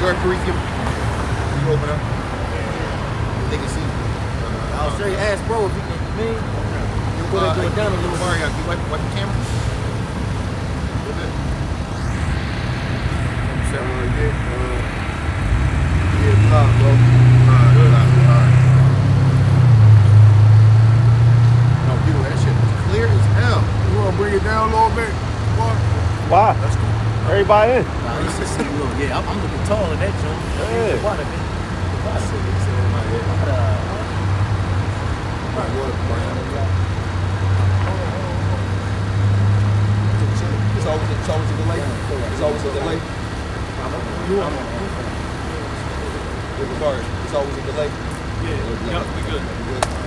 Enjoy Peritheum. You open up. They can see. I'll straight ask bro if you can me. You go ahead and do it down a little Sorry, can you wipe the camera? Yeah, bro. Alright. No, dude, that shit was clear as hell. You want to bring it down a little bit? Why? That's cool. Everybody in. Nah, you should see a little. Yeah, I'm looking tall in that joint. Yeah. Water, man. It's always a delay. It's always a delay. It's always a delay. Yeah, we good.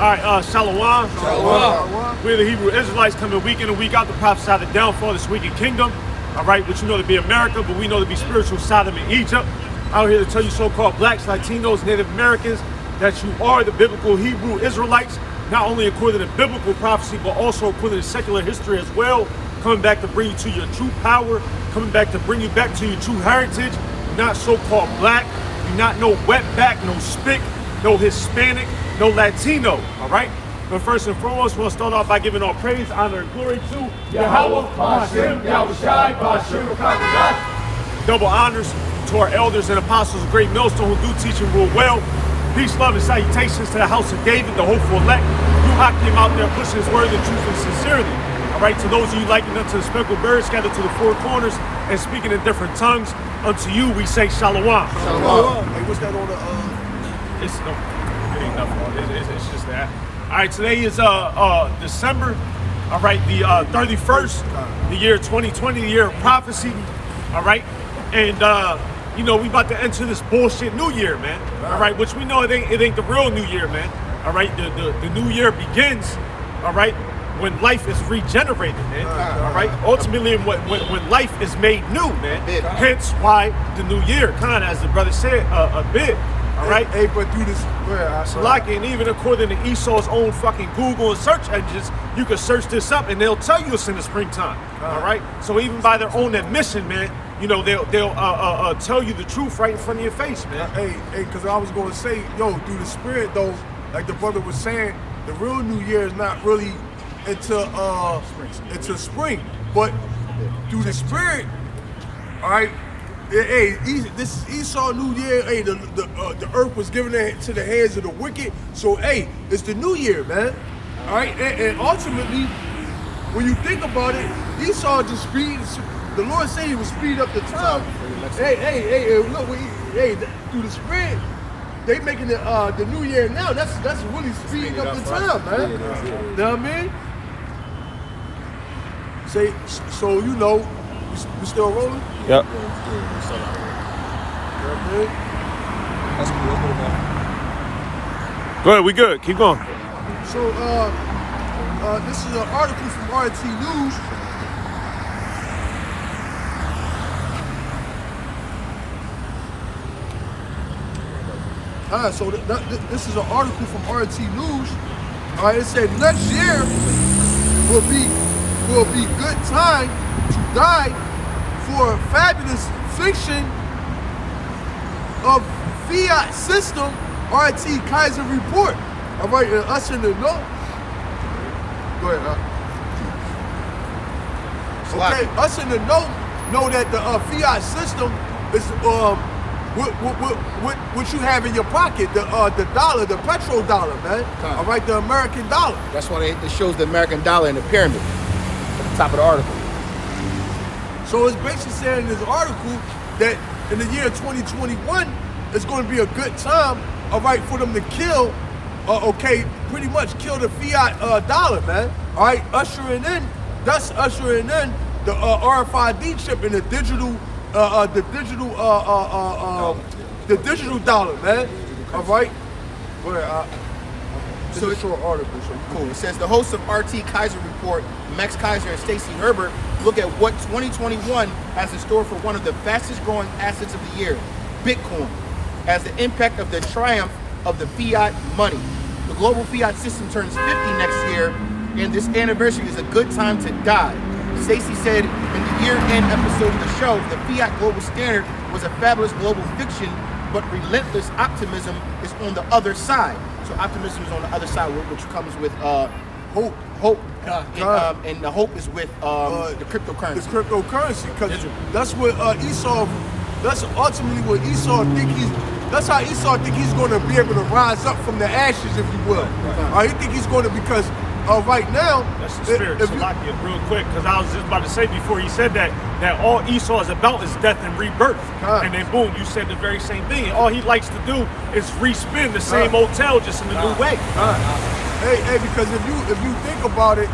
All right, Shalom. Shalom. We're the Hebrew Israelites coming week in and week out to prophesy the downfall of this wicked kingdom. All right, which you know to be America, but we know to be spiritual Sodom and Egypt. Out here to tell you so-called blacks, Latinos, Native Americans, that you are the biblical Hebrew Israelites, not only according to biblical prophecy, but also according to secular history as well, coming back to bring you to your true power, coming back to bring you back to your true heritage. You're not so-called black, you're not no wetback, no spick, no Hispanic, no Latino, all right? But first and foremost, we'll start off by giving all praise, honor, and glory to Yahweh, Hashem, Yahushai, Hashem, Kadosh. Double honors to our elders and apostles of Great Millstone who do teach and rule well. Peace, love, and salutations to the house of David, the hopeful elect. You came out there pushing his word in truth and sincerity. All right, to those of you likened unto the speckled birds scattered to the four corners and speaking in different tongues, unto you we say shalom. Shalom. Hey, what's that on the It's no, it ain't nothing. It's just that. All right, today is December. All right, the 31st, the year 2020, the year of prophecy. All right, and you know we about to enter this bullshit new year, man. All right, which we know it ain't the real new year, man. All right, the new year begins. All right, when life is regenerated, man. All right, ultimately when life is made new, man. Hence why the new year, kind of as the brother said, a bit. All right. Hey, but through this, Salaki, and even according to Esau's own fucking Google and search engines, you can search this up and they'll tell you it's in the springtime. All right. So even by their own admission, man, you know they'll tell you the truth right in front of your face, man. Hey, because I was gonna say, yo, through the spirit though, like the brother was saying, the real New Year is not really into spring, but through the spirit, all right. Hey, this Esau New Year. Hey, the earth was given to the hands of the wicked. So, hey, it's the New Year, man. All right, and ultimately, when you think about it, Esau just the Lord said he would speed up the time. Hey, look, through the spirit, they making the New Year now. That's really speeding up the time, man. You know what I mean? Say, so you know. We still rolling? Yep. That's good, man. Go ahead, we good. Keep going. So, this is an article from RT News. So this is an article from RT News. All right, it said next year will be good time to die for a fabulous fiction of fiat system. RT Kaiser report. All right, and us in the know. Go ahead. Okay, us in the know that the fiat system is what you have in your pocket, the dollar, the petrodollar, man. All right, the American dollar. That's why it shows the American dollar in the pyramid at the top of the article. So it's basically saying in this article that in the year 2021, it's going to be a good time, all right, for them to kill, pretty much kill the fiat dollar, man. All right, ushering in the RFID chip and the digital dollar, man. All right. Go ahead. So it's a short article, so cool. It says the hosts of RT Kaiser report, Max Kaiser and Stacey Herbert, look at what 2021 has in store for one of the fastest growing assets of the year, Bitcoin, as the impact of the triumph of the fiat money. The global fiat system turns 50 next year, and this anniversary is a good time to die. Stacey said in the year-end episode of the show, the fiat global standard was a fabulous global fiction, but relentless optimism is on the other side. So optimism is on the other side, which comes with hope, and the hope is with the cryptocurrency. The cryptocurrency, because that's what Esau. That's ultimately what Esau think he's. That's how Esau think he's going to be able to rise up from the ashes, if you will. He think he's going to, because right now. That's the spirit. Salakia, real quick, because I was just about to say before he said that all Esau is about is death and rebirth. And then boom, you said the very same thing. And all he likes to do is respin the same hotel just in a new way. Hey, because if you think about it,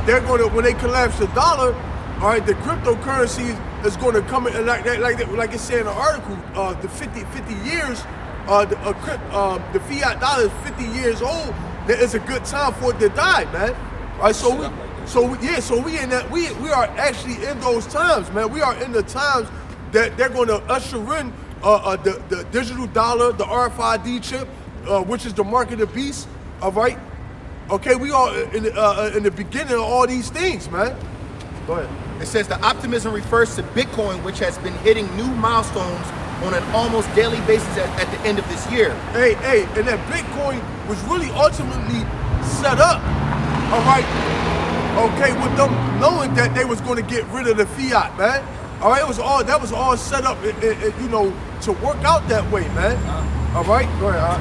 they're going to, when they collapse the dollar, all right, the cryptocurrency is going to come in, like it said in the article, the 50 years, the fiat dollar is 50 years old. There is a good time for it to die, man. All right, so we in that, we are actually in those times, man. We are in the times that they're going to usher in the digital dollar, the RFID chip, which is the mark of the beast. All right, okay, we are in the beginning of all these things, man. Go ahead. It says the optimism refers to Bitcoin, which has been hitting new milestones on an almost daily basis at the end of this year. Hey, and that Bitcoin was really ultimately set up, all right, okay, with them knowing that they was going to get rid of the fiat, man. All right, that was all set up, you know, to work out that way, man. All right, go ahead.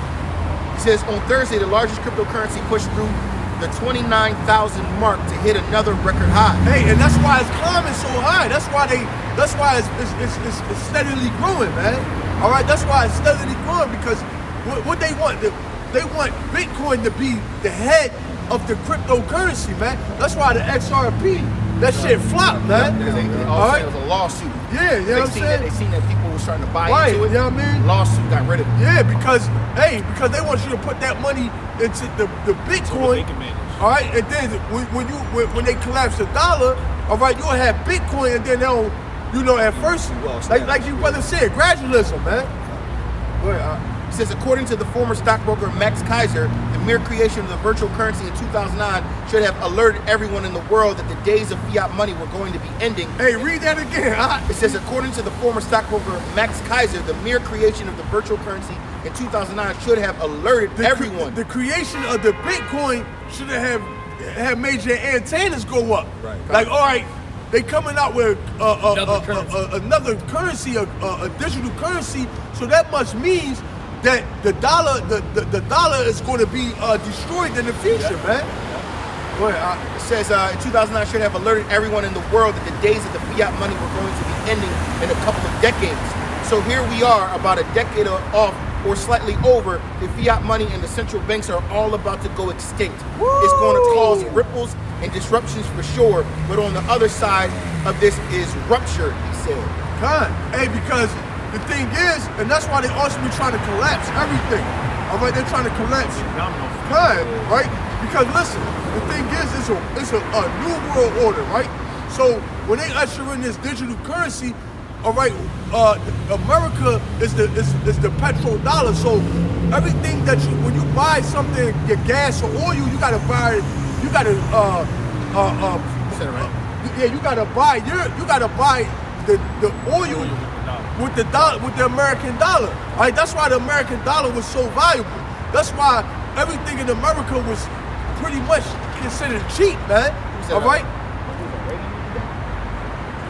It says on Thursday, the largest cryptocurrency pushed through the 29,000 mark to hit another record high. Hey, and that's why it's climbing so high. That's why it's steadily growing, man. All right, that's why it's steadily growing, because what they want, they want Bitcoin to be the head of the cryptocurrency, man. That's why the XRP, that shit flopped, man. All right, it was a lawsuit. Yeah, you know what I'm saying? They seen that people were starting to buy into it. You know what I mean? Lawsuit got rid of it. Yeah, because they want you to put that money into the Bitcoin. All right, and then when they collapse the dollar, all right, you'll have Bitcoin, and then they'll, you know, at first, like you brother said, gradualism, man. Go ahead. It says, according to the former stockbroker Max Kaiser, the mere creation of the virtual currency in 2009 should have alerted everyone in the world that the days of fiat money were going to be ending. Hey, read that again. It says, according to the former stockbroker Max Kaiser, the mere creation of the virtual currency in 2009 should have alerted everyone. The creation of the Bitcoin should have made your antennas go up. Right. Like, all right, they coming out with another currency, a digital currency, so that much means that the dollar is going to be destroyed in the future, man. Go ahead. It says in 2009 should have alerted everyone in the world that the days of the fiat money were going to be ending in a couple of decades. So here we are, about a decade off or slightly over. The fiat money and the central banks are all about to go extinct. Woo! It's going to cause ripples and disruptions for sure. But on the other side of this is rupture, he said. Hey, because the thing is, and that's why they also be trying to collapse everything. All right, they're trying to collapse. Right? Because listen, the thing is, it's a new world order, right? So when they usher in this digital currency, all right, America is the petrodollar. So everything that when you buy something, your gas or oil, you gotta buy the oil with the dollar, with the American dollar. All right, that's why the American dollar was so valuable. That's why everything in America was pretty much considered cheap, man. All right.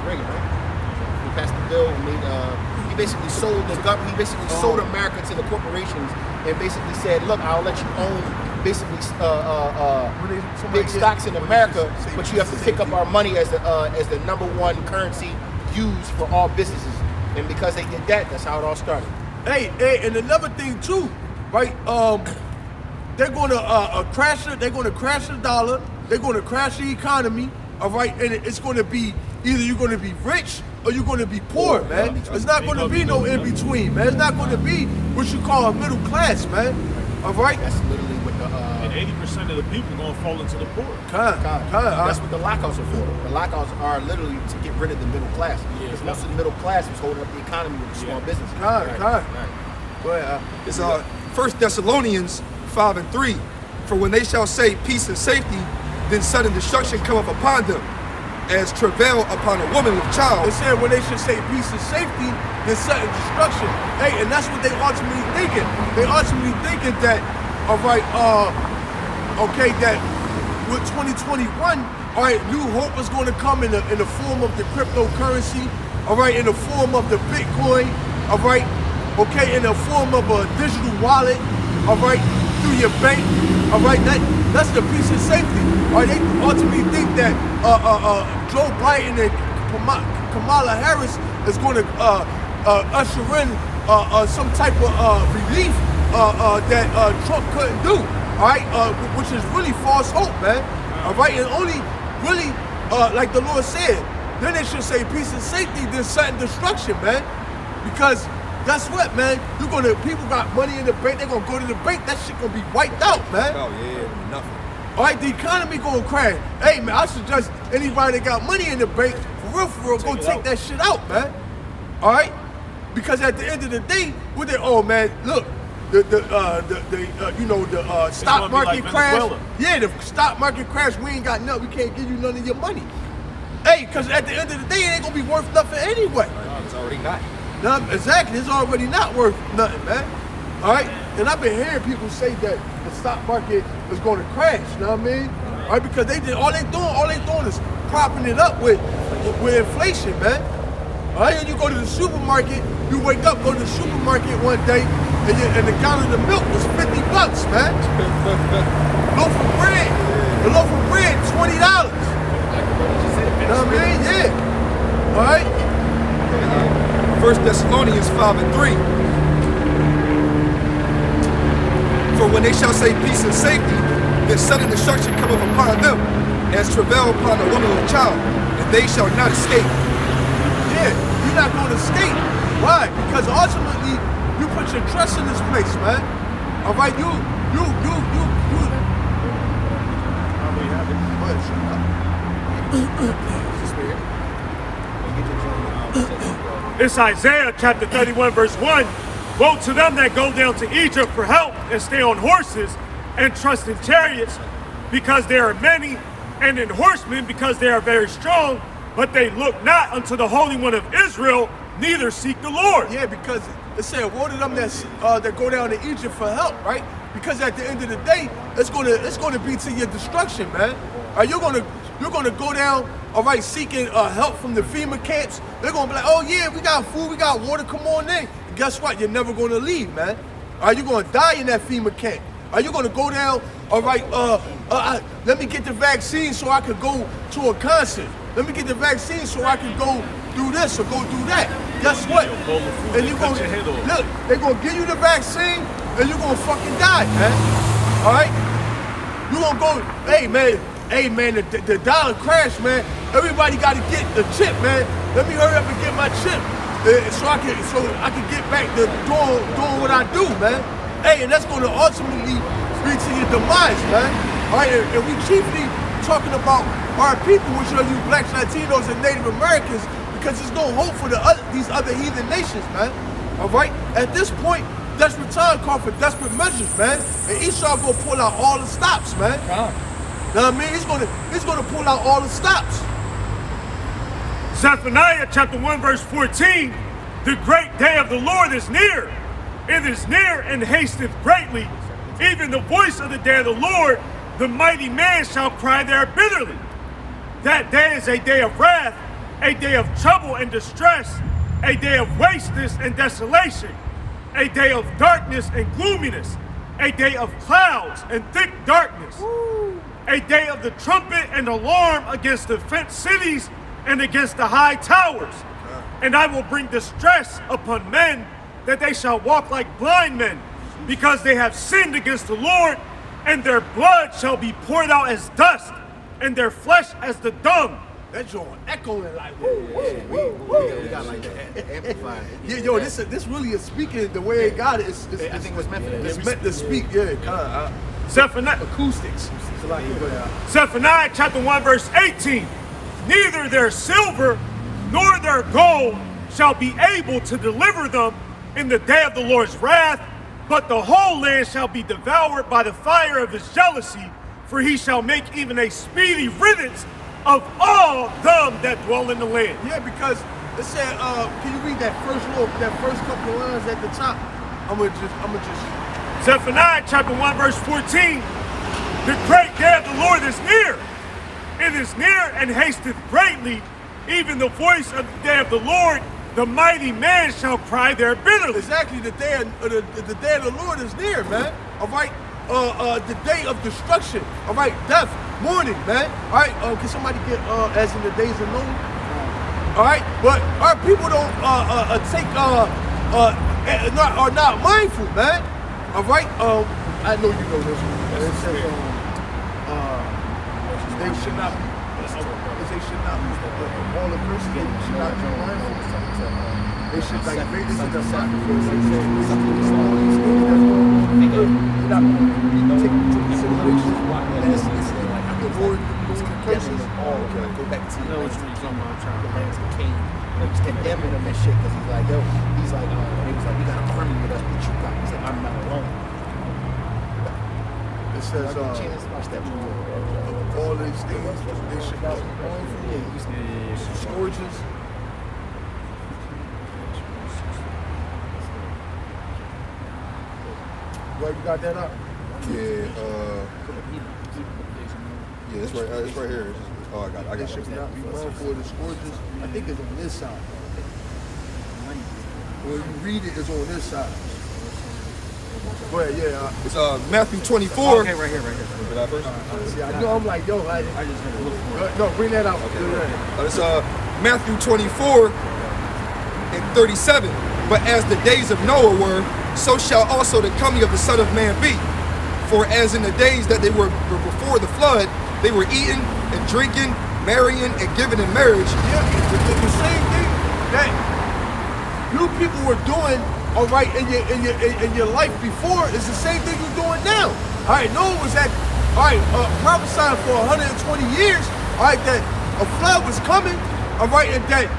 Reagan, right? He passed the bill and made. He basically sold the government. He basically sold America to the corporations and basically said, "Look, I'll let you own basically big stocks in America, but you have to pick up our money as the number one currency used for all businesses." And because they did that, that's how it all started. Hey, and another thing too, right? They're going to crash it. They're going to crash the dollar. They're going to crash the economy. All right, and it's going to be either you're going to be rich or you're going to be poor, man. It's not going to be no in between, man. It's not going to be what you call a middle class, man. All right. That's literally what the. And 80% of the people going to fall into the poor. That's what the lockouts are for. The lockouts are literally to get rid of the middle class. Because most of the middle class was holding up the economy with the small business. Go ahead. It's 1 Thessalonians 5:3. For when they shall say peace and safety, then sudden destruction cometh upon them. as travail upon a woman with child. It said when they should say peace and safety, then sudden destruction. Hey, and that's what they ultimately thinking. They ultimately thinking that, all right, okay, that with 2021, all right, new hope is going to come in the form of the cryptocurrency, all right, in the form of the Bitcoin, all right, okay, in the form of a digital wallet, all right, through your bank, all right, that's the peace and safety. All right, they ultimately think that Joe Biden and Kamala Harris is going to usher in some type of relief that Trump couldn't do, all right, which is really false hope, man. All right, and only really, like the Lord said, then they should say peace and safety, then sudden destruction, man. Because guess what, man? People got money in the bank, they're gonna go to the bank, that shit gonna be wiped out, man. Oh yeah, nothing. All right, the economy gonna crash. Hey, man, I suggest anybody that got money in the bank, for real, go take that shit out, man. All right, because at the end of the day, what they, oh man, look, the stock market like crash. Venezuela. Yeah, the stock market crash. We ain't got nothing. We can't give you none of your money. Hey, because at the end of the day, it ain't gonna be worth nothing anyway. It's already not. No, exactly, it's already not worth nothing, man. All right, and I've been hearing people say that the stock market is going to crash. You know what I mean? All right, because all they doing is propping it up with inflation, man. All right, and you go to the supermarket, you wake up, go to the supermarket one day, and the gallon of milk was $50, man. Loaf of bread, the loaf of bread, $20. You know what I mean? Yeah. All right. 1 Thessalonians 5:3. For when they shall say peace and safety, then sudden destruction cometh upon them, as travail upon a woman with child, and they shall not escape. Yeah, you're not going to escape. Why? Because ultimately, you put your trust in this place, man. All right, you. It's Isaiah chapter 31, verse 1. Woe to them that go down to Egypt for help and stay on horses and trust in chariots, because there are many, and in horsemen, because they are very strong, but they look not unto the Holy One of Israel, neither seek the Lord. Yeah, because it said, woe to them that go down to Egypt for help, right? Because at the end of the day, it's gonna be to your destruction, man. You're gonna go down, all right, seeking help from the FEMA camps. They're gonna be like, oh yeah, we got food, we got water, come on in. And guess what? You're never gonna leave, man. You're gonna die in that FEMA camp. You're gonna go down, all right, let me get the vaccine so I could go to a concert. Let me get the vaccine so I can go do this or go do that. Guess what? And you're gonna, look, they're gonna give you the vaccine and you're gonna fucking die, man. All right? You're gonna go, hey man, the dollar crashed, man. Everybody gotta get the chip, man. Let me hurry up and get my chip so I can get back to doing what I do, man. Hey, and that's gonna ultimately be to your demise, man. All right, and we chiefly talking about our people, which are you blacks, Latinos, and Native Americans, because there's no hope for these other heathen nations, man. All right? At this point, desperate time call for desperate measures, man. And Esau gonna pull out all the stops, man. You know what I mean? He's gonna pull out all the stops. Zephaniah chapter 1, verse 14. The great day of the Lord is near. It is near and hasteth greatly. Even the voice of the day of the Lord, the mighty man shall cry there bitterly. That day is a day of wrath, a day of trouble and distress, a day of wasteness and desolation, a day of darkness and gloominess, a day of clouds and thick darkness, a day of the trumpet and alarm against the fenced cities and against the high towers. And I will bring distress upon men, that they shall walk like blind men, because they have sinned against the Lord, and their blood shall be poured out as dust, and their flesh as the dung. That joint echoing like, We got like the amplified. yeah, yo, this really is speaking the way it got it. I think it was meant for that. It's meant to speak, yeah, kind of Zephaniah, acoustics. Zephaniah chapter 1, verse 18. Neither their silver nor their gold shall be able to deliver them in the day of the Lord's wrath, but the whole land shall be devoured by the fire of his jealousy, for he shall make even a speedy riddance of all them that dwell in the land. Yeah, because it said, can you read that first couple of lines at the top? I'm gonna just. Zephaniah chapter 1 verse 14. The great day of the Lord is near. It is near and hasteth greatly. Even the voice of the day of the Lord, the mighty man shall cry there bitterly. Exactly, the day of the Lord is near, man. All right, the day of destruction. All right, death, mourning, man. All right, can somebody get as in the days of Noah? All right, but our people don't are not mindful, man. All right, I know you know this one. It says they should not be. They should not be all the Christians. They should not be mindful. They should like make this a sacrifice. Not take into consideration. The Lord curses. Go back to you know what you're talking about. The man's king. He was condemning him and shit because he's like, yo, he was like, we got an army with us, but you got. He's like, I'm not alone. It says, Chance, watch that movie. all these things, they should not be mindful. Scourges. Well, you got that up? Yeah, it's right here. Oh, I got They it. should not be mindful of the scourges. I think it's on this side. When you read it, it's on this side. Go ahead, yeah. It's Matthew 24. Okay, right here. Did I first? See, I know I'm like, yo, I just gotta look for it. No, bring that out. It's Matthew 24 and 37. But as the days of Noah were, so shall also the coming of the Son of Man be. For as in the days that they were before the flood, they were eating and drinking, marrying and giving in marriage. Yeah, the same thing that you people were doing, all right, in your life before is the same thing you're doing now. All right, Noah was prophesying for 120 years, all right, that a flood was coming, all right, and that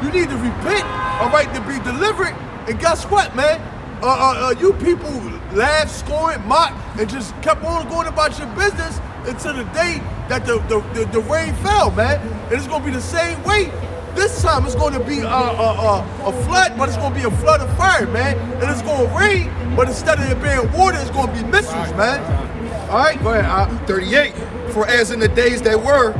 you need to repent, all right, to be delivered. And guess what, man? You people laughed, scorned, mocked, and just kept on going about your business until the day that the rain fell, man. And it's gonna be the same way. This time it's gonna be a flood, but it's gonna be a flood of fire, man. And it's gonna rain, but instead of it being water, it's gonna be missiles, man. All right, go ahead. 38. For as in the days that were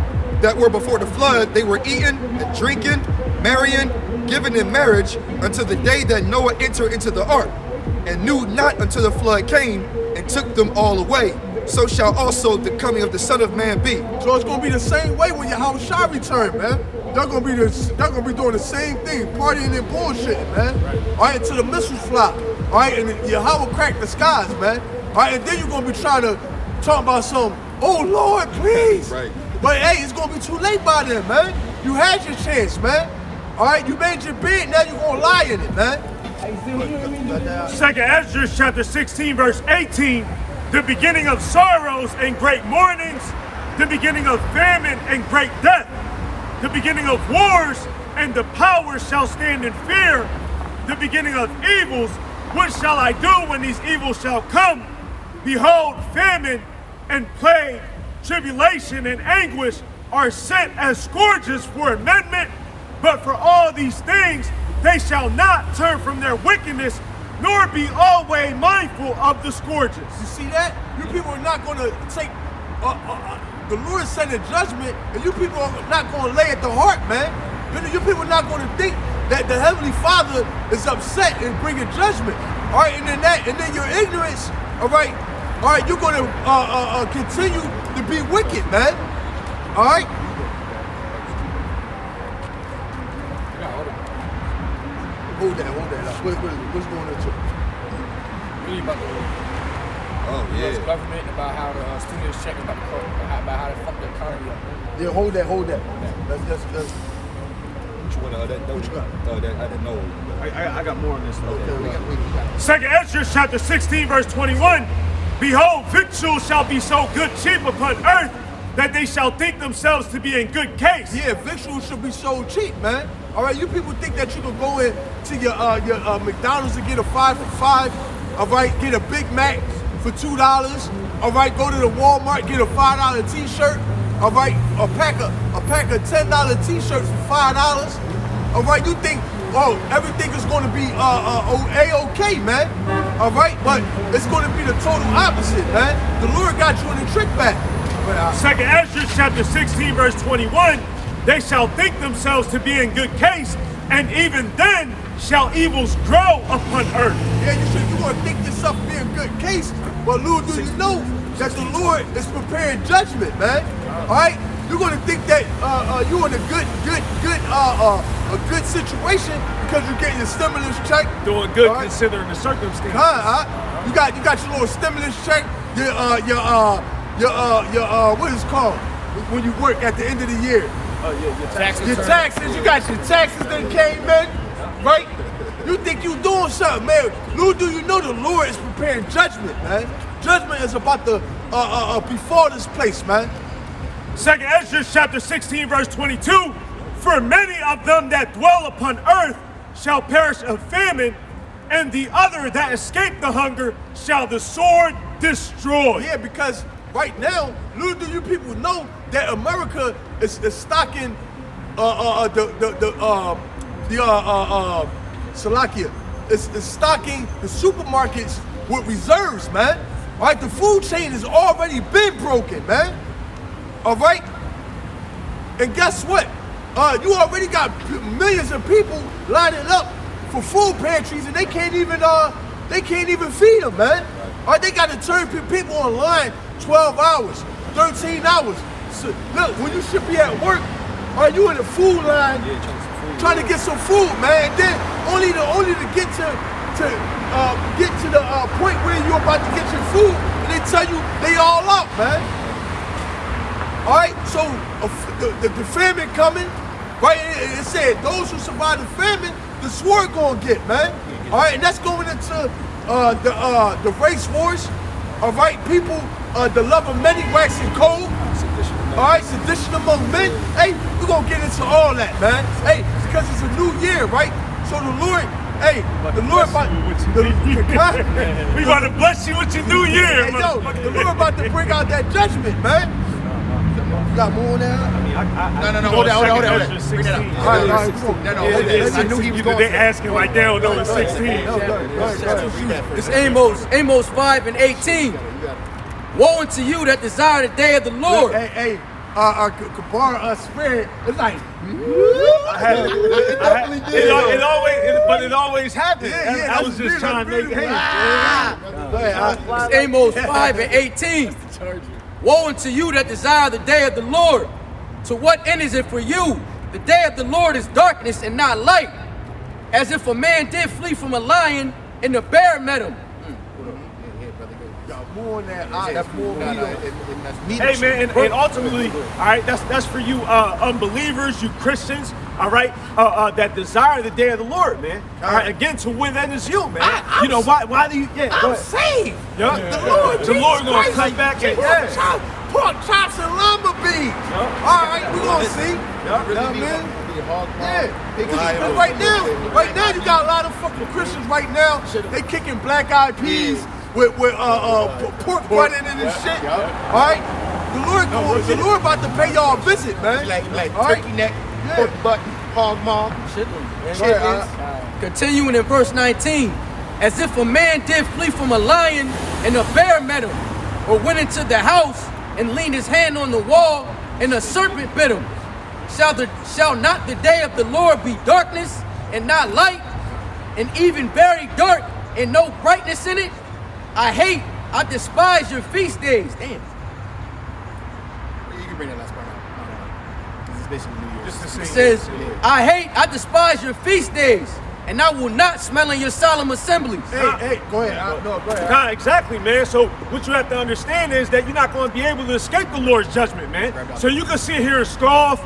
before the flood, they were eating and drinking, marrying, giving in marriage, until the day that Noah entered into the ark, and knew not until the flood came and took them all away. So shall also the coming of the Son of Man be. So it's gonna be the same way when Yahweh Shah return, man. They're gonna be doing the same thing, partying and bullshitting, man. All right, until the missiles fly. All right, and Yahweh crack the skies, man. All right, and then you're gonna be trying to talk about some, oh Lord, please. Right. But hey, it's gonna be too late by then, man. You had your chance, man. All right, you made your bed, now you're gonna lie in it, man. Second Ezra chapter 16 verse 18. The beginning of sorrows and great mournings, the beginning of famine and great death, the beginning of wars, and the powers shall stand in fear, the beginning of evils. What shall I do when these evils shall come? Behold, famine and plague, tribulation and anguish are sent as scourges for amendment, but for all these things they shall not turn from their wickedness, nor be always mindful of the scourges. You see that? You people are not going to take, the Lord sent a judgment, and you people are not going to lay at the heart, man. You people are not going to think that the Heavenly Father is upset and bringing judgment. All right, and then your ignorance, all right, you're going to continue to be wicked, man. All right? Hold that up. What's going on, too? Really about the US government, about how the students checking about how they fuck the economy up. Yeah, hold that. Let's Which one? That what you got? I didn't know. I got more on this. Okay. Second Ezra chapter 16 verse 21. Behold, victuals shall be so good cheap upon earth that they shall think themselves to be in good case. Yeah, victuals should be so cheap, man. All right, you people think that you can go into your McDonald's and get a 5 for $5. All right, get a Big Mac for $2. All right, go to the Walmart, get a $5 T-shirt. all right, a pack of $10 t-shirts for $5. All right, you think, oh, everything is going to be A-okay, man. All right, but it's going to be the total opposite, man. The Lord got you in the trick back. Second Ezra chapter 16 verse 21, they shall think themselves to be in good case, and even then shall evils grow upon earth. Yeah, you're going to think yourself to be in good case, but little do you know that the Lord is preparing judgment, man. All right, you're going to think that you're in a good situation because you're getting your stimulus check. Doing good All right? considering the circumstances. You got your little stimulus check, what is it called when you work at the end of the year? Your taxes. Your taxes, you got your taxes that came in, right? You think you doing something, man. Little do you know the Lord is preparing judgment, man. Judgment is about to before this place, man. Second Ezra chapter 16 verse 22, for many of them that dwell upon earth shall perish of famine, and the other that escape the hunger shall the sword destroy. Yeah, because right now, little do you people know that America is stocking Salakia is stocking the supermarkets with reserves, man. All right, the food chain has already been broken, man. All right, and guess what? You already got millions of people lining up for food pantries, and they can't even feed them, man. All right, they got to turn people online 12 hours, 13 hours. So, look, when you should be at work, are you in the food line trying to get some food, man? And then only to get to the point where you're about to get your food, and they tell you they all out, man. All right, so the famine coming, right? It said those who survive the famine, the sword gonna get, man. All right, and that's going into the race wars. All right, people, the love of many waxing cold. All right, sedition among men. Hey, we're gonna get into all that, man. Hey, because it's a new year, right? So the Lord, We about to bless you with your new year. Hey, yo, the Lord about to bring out that judgment, man. You got more now? No, hold on. Bring that up. All right, cool. No, hold that. I knew he was going They to. asking like they don't know the 16. It's Amos 5 and 18. Woe unto you that desire the day of the Lord. Hey, Kabar spirit, it's like, It always happens. I was just trying to make it. It's Amos 5 and 18. Woe unto you that desire the day of the Lord. To what end is it for you? The day of the Lord is darkness and not light. As if a man did flee from a lion and the bear met him. more on that. That's more meat. Hey man, and ultimately, all right, that's for you unbelievers, you Christians, all right, that desire the day of the Lord, man. All right, again, to win that is you, man. You know why do you? Yeah, go I'm ahead. saved. Yeah. The Lord gonna Jesus come back and pork chops and lima beans. All right, we gonna see. Because right now you got a lot of fucking Christians right now. They kicking black eyed peas with pork butt in it and shit. All right, the Lord about to pay y'all a visit, man. Like All right? turkey neck, pork butt, hog maw, chitlins. Continuing in verse 19, as if a man did flee from a lion and a bear met him, or went into the house and leaned his hand on the wall and a serpent bit him. Shall not the day of the Lord be darkness and not light, and even very dark and no brightness in it? I despise your feast days. Damn. You can bring that last part out. This is basically New Year's. It says, I despise your feast days, and I will not smell in your solemn assemblies. Hey, go ahead. Go ahead. Exactly, man. So what you have to understand is that you're not going to be able to escape the Lord's judgment, man. So you can sit here and scoff,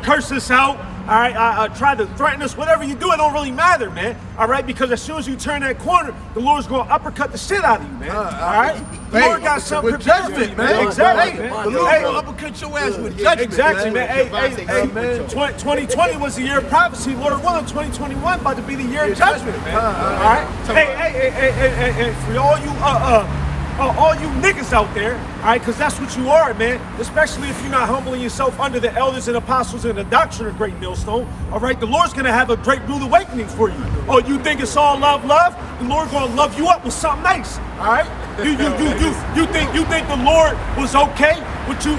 curse us out, all right, try to threaten us, whatever you do, it don't really matter, man, all right, because as soon as you turn that corner, the Lord's going to uppercut the shit out of you, man, all right? The Lord got something with prepared for judgment, you, man. Exactly, The man. Lord will uppercut your ass with judgment. Exactly, man. Hey, man. 2020 was the year of prophecy. Lord willing, 2021 about to be the year of judgment, man. All right. Hey, for all you all you niggas out there, all right, because that's what you are, man, especially if you're not humbling yourself under the elders and apostles and the doctrine of Great Millstone, all right, the Lord's going to have a great rude awakening for you. Oh, you think it's all love? The Lord's going to love you up with something nice, all right? You think the Lord was okay with you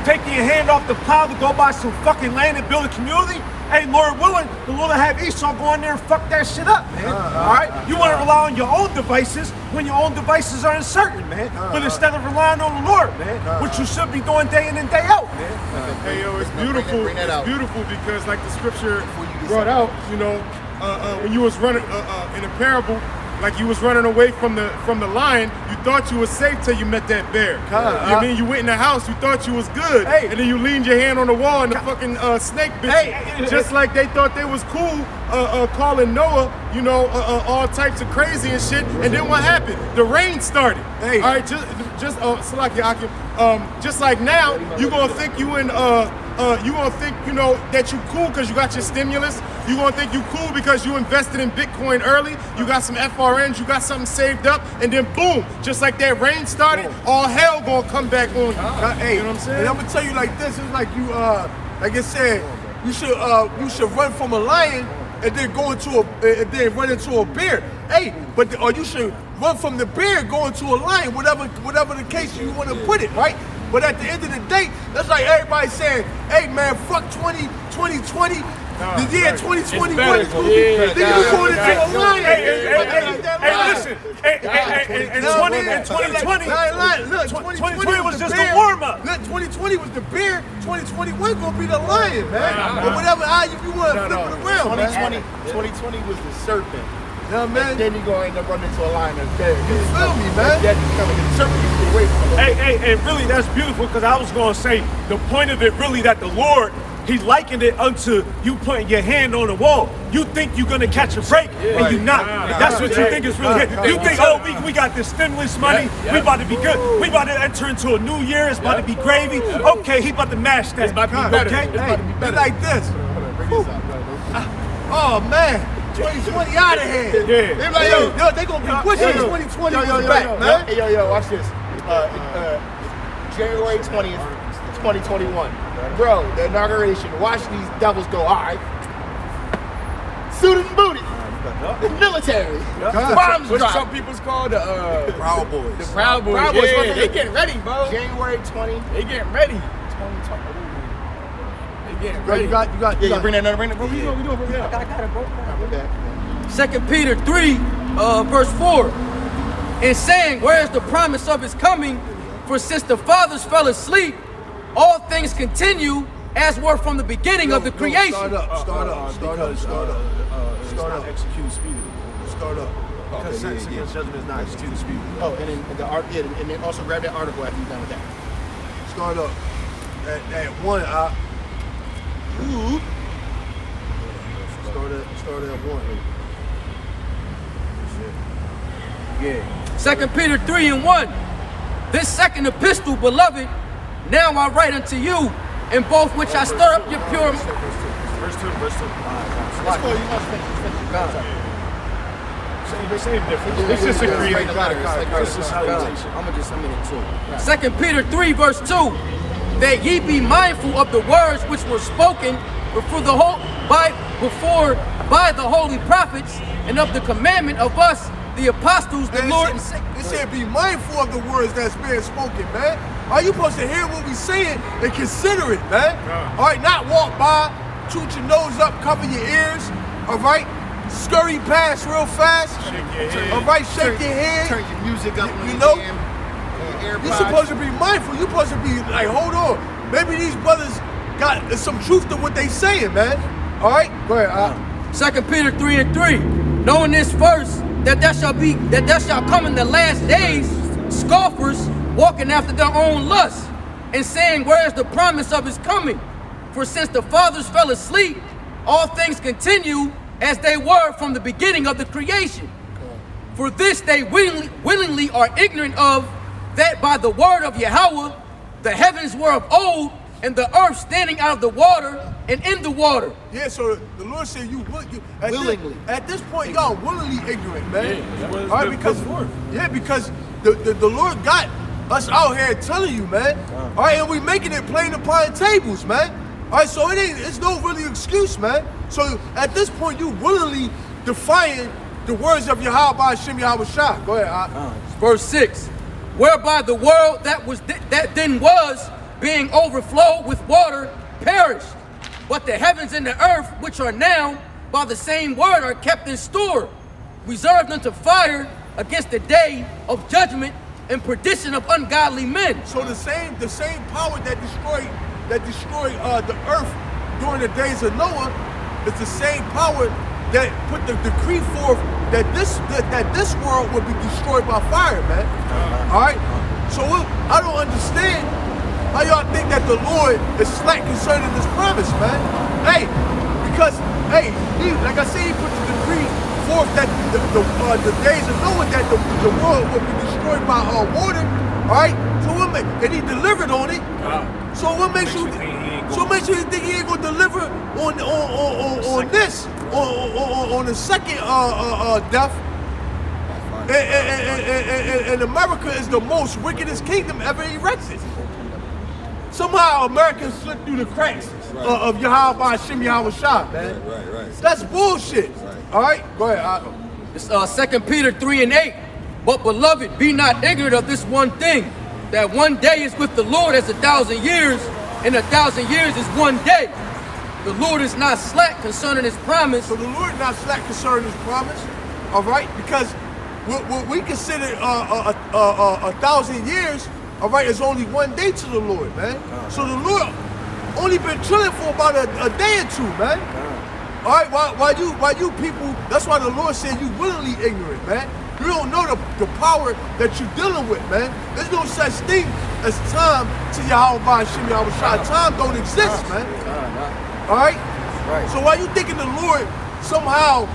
taking your hand off the plow to go buy some fucking land and build a community? Hey, Lord willing, the Lord will have Esau go in there and fuck that shit up, man. All right? You want to rely on your own devices when your own devices are uncertain, man. But instead of relying on the Lord, man, what you should be doing day in and day out, man. Hey, yo, it's beautiful. Bring that out. It's beautiful because, like the scripture brought out, you know, when you was running in a parable, like you was running away from the lion, you thought you was safe till you met that bear. You know what I mean? You went in the house, you thought you was good, and then you leaned your hand on the wall and the fucking snake bit you. Just like they thought they was cool calling Noah, you know, all types of crazy and shit. And then what happened? The rain started. All right, just Salaki Akim, just like now, you gonna think you in you gonna think, you know, that you cool because you got your stimulus. You gonna think you cool because you invested in Bitcoin early. You got some FRNs, you got something saved up, and then boom, just like that rain started, all hell gonna come back on you. Hey, You know what I'm saying? And I'm gonna tell you like this: it's like you, like I said, you should run from a lion and then go into and then run into a bear. Hey, or you should run from the bear, go into a lion, whatever the case you want to put it, right? But at the end of the day, that's like everybody saying, "Hey man, fuck 2020." The year 2021 is gonna be niggas going into a lion. Hey, listen. And 2020, Look, 2020 was just a warm-up. Look, 2020 was the bear. 2021 gonna be the lion, man. Or whatever, how you want to flip it around, man. 2020 was the serpent. You know what I mean? Then you're going to end up running into a lion that's dead. You feel me, man? That is coming. The serpent you get away from. Hey, and really, that's beautiful because I was going to say the point of it really that the Lord, He likened it unto you putting your hand on the wall. You think you're going to catch a break, and you're not. That's what you think is really good. You think, oh, we got this stimulus money. We about to be good. We about to enter into a new year. It's about to be gravy. Okay, he about to mash that. Okay? Hey, like this. Oh, man. 2020 out of here. Yeah. They like, yo, they gonna be pushing 2020 was back, man. Hey, yo, watch this. January 20th, 2021. Bro, the inauguration. Watch these devils go. All right. Suited and booted. The military. Bombs What dropped. some people's called the Proud Boys. the Proud Boys. Proud Boys, Yeah, fucking- they getting ready, bro. January 20, They getting ready. 2020. They getting Bro, ready. you got. Yeah, bring that, bro. We doing, bro. Yeah. I got it, bro. Okay. 2 Peter 3, verse 4, and saying, where is the promise of his coming? For since the fathers fell asleep, all things continue as were from the beginning of the creation. Start up. Execute speedily. Start up. Because sentence against judgment is not executed speedily. Oh, and then the art, yeah, and then also grab that article after you're done with that. Start up. At one, Start at one. Yeah. 2 Peter 3 and 1. This second epistle, beloved, now I write unto you, in both which I stir up your pure. Verse 2. Let's go. You want to finish. Same difference. It's just a creative. It's just I'm gonna just submit it too. 2 Peter 3 verse 2, that ye be mindful of the words which were spoken before by the holy prophets, and of the commandment of us, the apostles, the Lord and Savior. It said be mindful of the words that's being spoken, man. Are you supposed to hear what we saying and consider it, man? All right, not walk by, toot your nose up, cover your ears, all right? Scurry past real fast, all right? Shake your head. Turn your music up. You know, you're supposed to be mindful. You're supposed to be like, hold on. Maybe these brothers got some truth to what they saying, man. All right, go ahead. 2 Peter 3 and 3, knowing this first, that there shall come in the last days scoffers walking after their own lusts, and saying, where is the promise of his coming? For since the fathers fell asleep, all things continue as they were from the beginning of the creation. For this they willingly are ignorant of, that by the word of Yahweh the heavens were of old, and the earth standing out of the water and in the water. Yeah, so the Lord said you will Willingly. At this point, y'all willingly ignorant, man. Yeah, All right, because the Lord got us out here telling you, man. All right, and we making it plain upon tables, man. All right, so it's no really excuse, man. So at this point, you willingly defying the words of Yahweh Hashem Yahweh Shah. Go ahead. Verse 6, whereby the world that then was, being overflowed with water, perished. But the heavens and the earth, which are now, by the same word, are kept in store, reserved unto fire against the day of judgment and perdition of ungodly men. So the same power that destroyed the earth during the days of Noah is the same power that put the decree forth that this world would be destroyed by fire, man. All right. So I don't understand how y'all think that the Lord is slack concerning this promise, man. Hey, because he, like I said, he put the decree forth that the days of Noah that the world would be destroyed by water. All right. So and he delivered on it. So what makes you? So make sure you think he ain't gonna deliver on this on the second death. And America is the most wickedest kingdom ever erected. Somehow Americans slip through the cracks of Yahweh Hashem Yahweh Shah, man. Right. That's bullshit. All right, go ahead. It's 2 Peter 3:8. But beloved, be not ignorant of this one thing, that one day is with the Lord as 1,000 years, and 1,000 years is one day. The Lord is not slack concerning his promise. So the Lord not slack concerning his promise, all right? Because what we consider 1,000 years, all right, is only one day to the Lord, man. So the Lord only been chilling for about a day or two, man. All right, why you people? That's why the Lord said you willingly ignorant, man. You don't know the power that you're dealing with, man. There's no such thing as time to Yahweh Hashem Yahweh Shah. Time don't exist, man. All right? So why you thinking the Lord somehow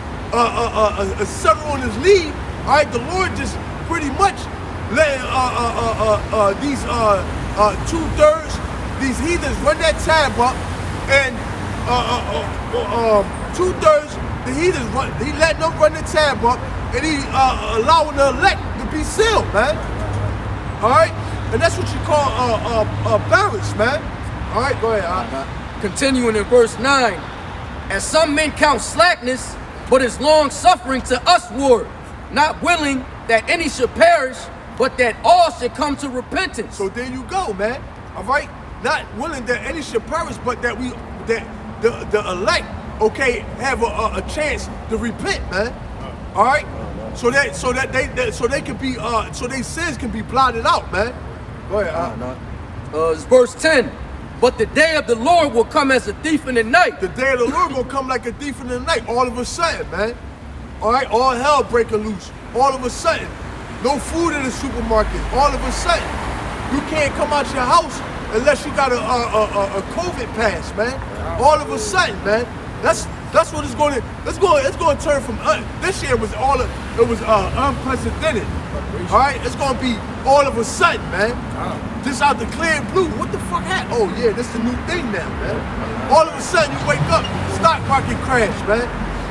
settled on his leave? All right, the Lord just pretty much letting these 2/3 these heathens run that tab up, and 2/3 the heathens run. He letting them run the tab up, and he allowing the elect to be sealed, man. All right, and that's what you call balance, man. All right, go ahead. Continuing in verse 9, as some men count slackness, but is long suffering to usward, not willing that any should perish, but that all should come to repentance. So there you go, man. All right, not willing that any should perish, but that the elect, okay, have a chance to repent, man. All right, so they can be so their sins can be blotted out, man. Go ahead. It's verse 10. But the day of the Lord will come as a thief in the night. The day of the Lord will come like a thief in the night, all of a sudden, man. All right, all hell breaking loose, all of a sudden. No food in the supermarket, all of a sudden. You can't come out your house unless you got a COVID pass, man. All of a sudden, man. That's what it's going to. It's going to turn from. This year was unprecedented. All right, it's going to be all of a sudden, man. Just out the clear blue. What the fuck happened? Oh yeah, this is the new thing now, man. All of a sudden you wake up, stock market crash, man.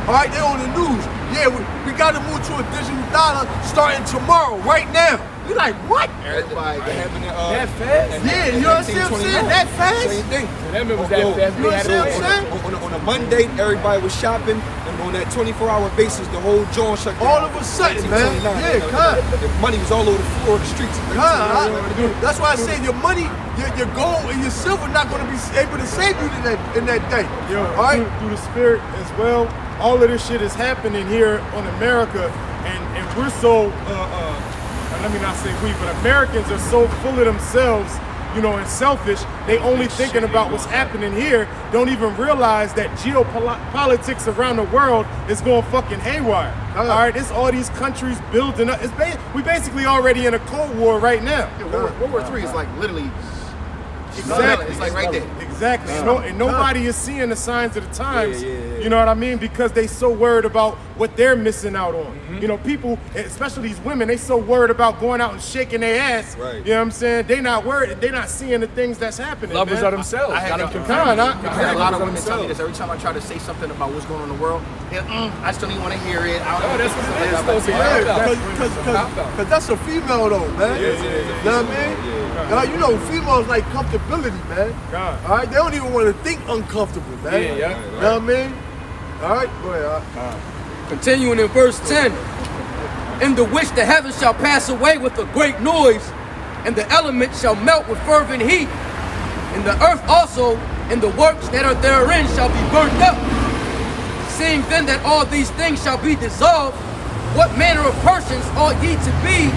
All right, they're on the news. Yeah, we got to move to a digital dollar starting tomorrow, right now. You like what? Everybody having it. That fast? Yeah, you know what I'm saying? That fast? Same thing. That man was that fast. You know what I'm saying? On a Monday, everybody was shopping, and on that 24-hour basis, the whole joint shut down. All of a sudden, man. Yeah, come. The money was all over the floor of the streets. That's why I say your money, your gold and your silver not going to be able to save you in that day. Yo, all right? through the spirit as well, all of this shit is happening here on America, and we're so, let me not say we, but Americans are so full of themselves, you know, and selfish, they only thinking about what's happening here, don't even realize that geopolitics around the world is going fucking haywire. All right, it's all these countries building up. We basically already in a Cold War right now. World War III is like literally. Exactly. It's like right there. Exactly. And nobody is seeing the signs of the times. You You know what I mean? Because they so worried about what they're missing out on. You know, people, especially these women, they so worried about going out and shaking their ass. Right. You know what I'm saying? They not worried. They not seeing the things that's happening. Lovers man. of themselves. I had Gotta that confirm. Nah, nah. I had a lot of women tell me this every time I try to say something about what's going on in the world. I just don't even want to hear it. I don't that's what it is, though. Because that's a female though, man. You know what I mean? You know, females like comfortability, man. God. All right, they don't even want to think uncomfortable, man. Yeah. You know what I mean? All right, go ahead. Continuing in verse 10, in the which the heavens shall pass away with a great noise, and the elements shall melt with fervent heat, and the earth also and the works that are therein shall be burnt up. Seeing then that all these things shall be dissolved, what manner of persons ought ye to be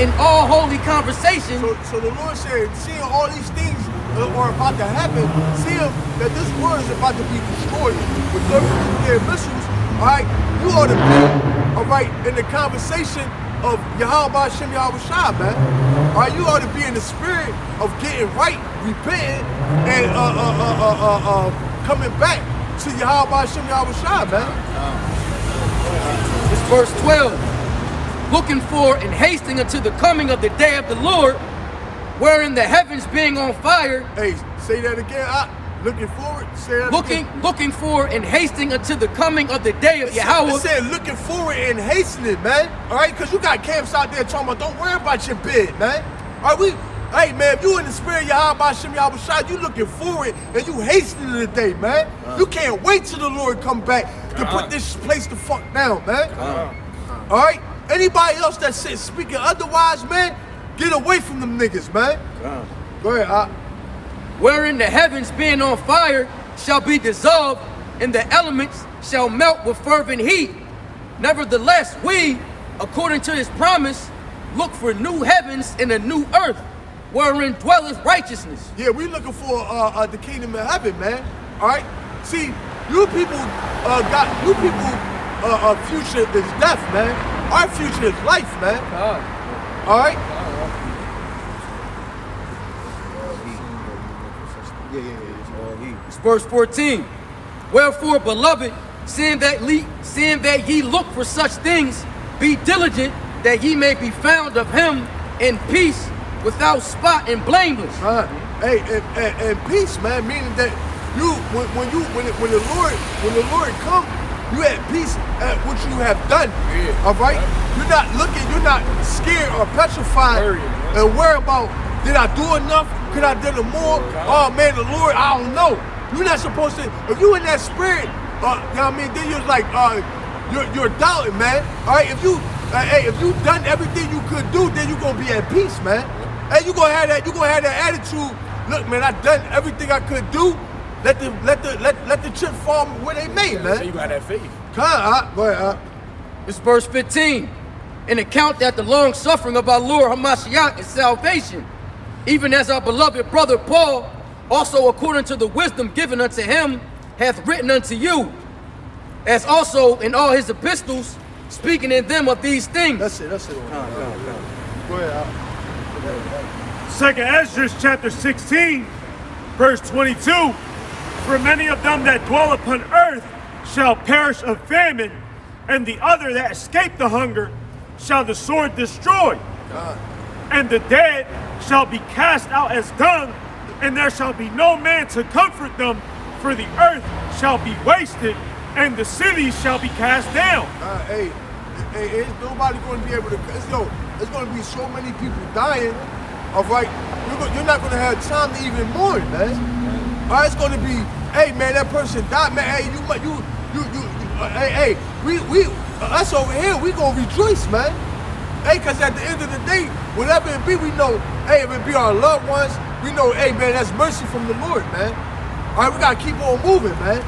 in all holy conversation? So the Lord said, seeing all these things are about to happen, seeing that this world is about to be destroyed with nuclear missiles, all right, you ought to be, all right, in the conversation of Yahweh Shem Yahweh Shai, man. All right, you ought to be in the spirit of getting right, repenting, and coming back to Yahweh Shem Yahweh Shai, man. It's verse 12. Looking for and hasting unto the coming of the day of the Lord, wherein the heavens being on fire, Hey, say that again. Looking forward. Say that again. looking for and hasting unto the coming of the day of Yahweh. It said looking forward and hastening, man. All right, because you got camps out there talking about don't worry about your bid, man. All right, hey, man, if you in the spirit of Yahweh Shem Yahweh Shai, you looking forward and you hastening the day, man. You can't wait till the Lord come back to put this place the fuck down, man. All right, anybody else that's speaking otherwise, man, get away from them niggas, man. Go ahead, Wherein the heavens being on fire shall be dissolved, and the elements shall melt with fervent heat. Nevertheless, we, according to his promise, look for new heavens and a new earth, wherein dwelleth righteousness. Yeah, we looking for the kingdom of heaven, man. All right. See, you people future is death, man. Our future is life, man. All right. It's verse 14. Wherefore, beloved, seeing that ye look for such things, be diligent that ye may be found of him in peace, without spot and blameless. Hey, and peace, man. Meaning that when the Lord come, you at peace at what you have done. All right. You're not scared or petrified and worried about did I do enough? Could I do more? Oh man, the Lord, I don't know. You're not supposed to. If you in that spirit, you know what I mean? Then you're like, you're doubting, man. All right. If you done everything you could do, then you're gonna be at peace, man. Hey, you gonna have that attitude. Look, man, I done everything I could do. Let the chip fall where they may, man. So you got that faith. Go ahead. It's verse 15. An account that the long suffering of our Lord Hamashiach is salvation, even as our beloved brother Paul, also according to the wisdom given unto him, hath written unto you, as also in all his epistles, speaking in them of these things. That's it. Go ahead. Second Esdras chapter 16, verse 22. For many of them that dwell upon earth shall perish of famine, and the other that escape the hunger shall the sword destroy. And the dead shall be cast out as dung, and there shall be no man to comfort them, for the earth shall be wasted, and the cities shall be cast down. Hey, ain't nobody going to be able to. It's going to be so many people dying. All right, you're not going to have time to even mourn, man. All right, it's going to be, hey, man, that person died, man. Hey, we us over here, we going to rejoice, man. Hey, because at the end of the day, whatever it be, we know, hey, if it be our loved ones, we know, hey, man, that's mercy from the Lord, man. All right, we got to keep on moving, man.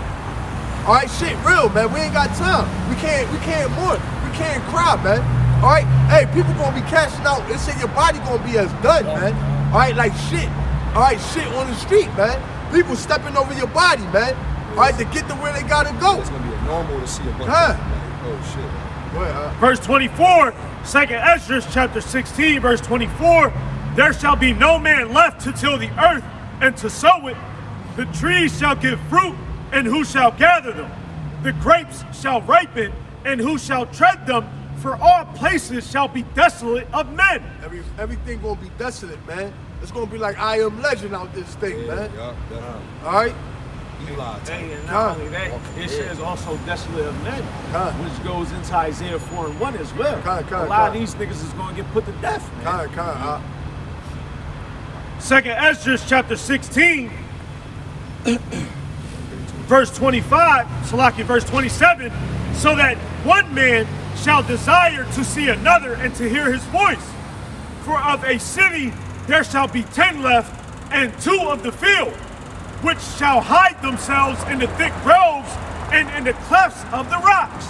All right, shit real, man. We ain't got time. We can't mourn. We can't cry, man. All right, hey, people going to be cashing out. They say your body going to be as done, man. All right, like shit. All right, shit on the street, man. People stepping over your body, man. All right, to get to where they got to go. It's gonna be normal to see a bunch of oh shit. Verse 24, Second Esdras chapter 16, verse 24. There shall be no man left to till the earth and to sow it. The trees shall give fruit, and who shall gather them? the grapes shall ripen, and who shall tread them? For all places shall be desolate of men. Everything gonna be desolate, man. It's gonna be like I Am Legend out this thing, man. Yeah, All right. Eli. Hey, and not only that, it says also desolate of men, which goes into Isaiah 4:1 as well. A lot of these niggas is gonna get put to death, man. Second Esdras chapter 16, verse 25, Salaki verse 27, so that one man shall desire to see another and to hear his voice. For of a city there shall be 10 left, and 2 of the field, which shall hide themselves in the thick groves and in the clefts of the rocks.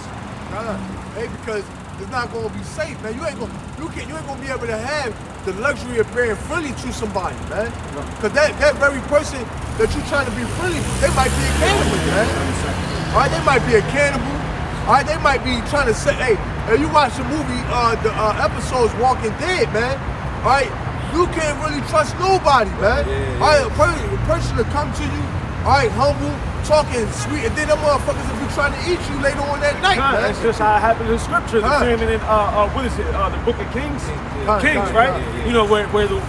Hey, because it's not gonna be safe, man. You ain't gonna be able to have the luxury of being friendly to somebody, man. Cause that very person that you're trying to be friendly, they might be a cannibal, man. All right, they might be a cannibal. All right, they might be trying to say, hey, if you watch the movie, the episodes Walking Dead, man. All right, you can't really trust nobody, man. All right, a person to come to you, all right, humble, talking sweet, and then them motherfuckers will be trying to eat you later on that night, man. That's just how it happened in Scripture. The famine in what is it? The Book of Kings, Kings, right? You know where the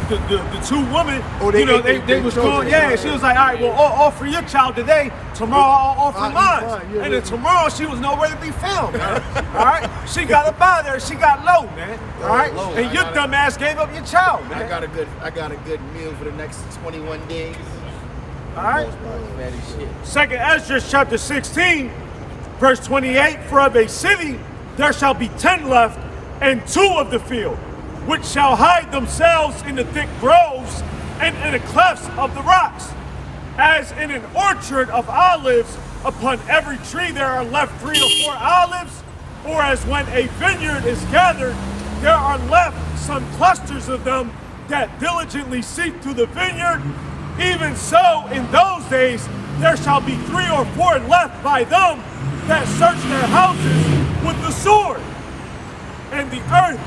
2 women, they was going, she was like, all right, well, offer your child today. Tomorrow I'll offer mine. And then tomorrow she was nowhere to be found, man. All right, she got up out of there. She got low, man. All right, and your dumb ass gave up your child, man. I got a good meal for the next 21 days. All right. Second Esdras chapter 16, verse 28, for of a city there shall be 10 left, and 2 of the field, which shall hide themselves in the thick groves and in the clefts of the rocks. As in an orchard of olives, upon every tree there are left 3 or 4 olives, or as when a vineyard is gathered, there are left some clusters of them that diligently seek through the vineyard. Even so, in those days, there shall be 3 or 4 left by them that search their houses with the sword. And the earth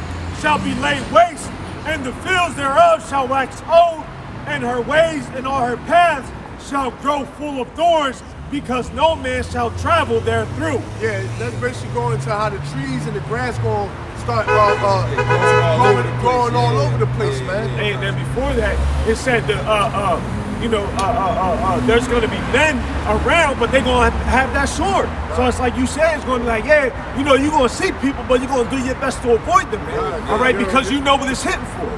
shall be laid waste, and the fields thereof shall wax old, and her ways and all her paths shall grow full of thorns, because no man shall travel there through. Yeah, that's basically going to how the trees and the grass going to start growing all over the place, man. And then before that, it said there's going to be men around, but they're going to have that sword. So it's like you said, it's going to be like, you're going to see people, but you're going to do your best to avoid them, man. All right, because you know what it's hitting for.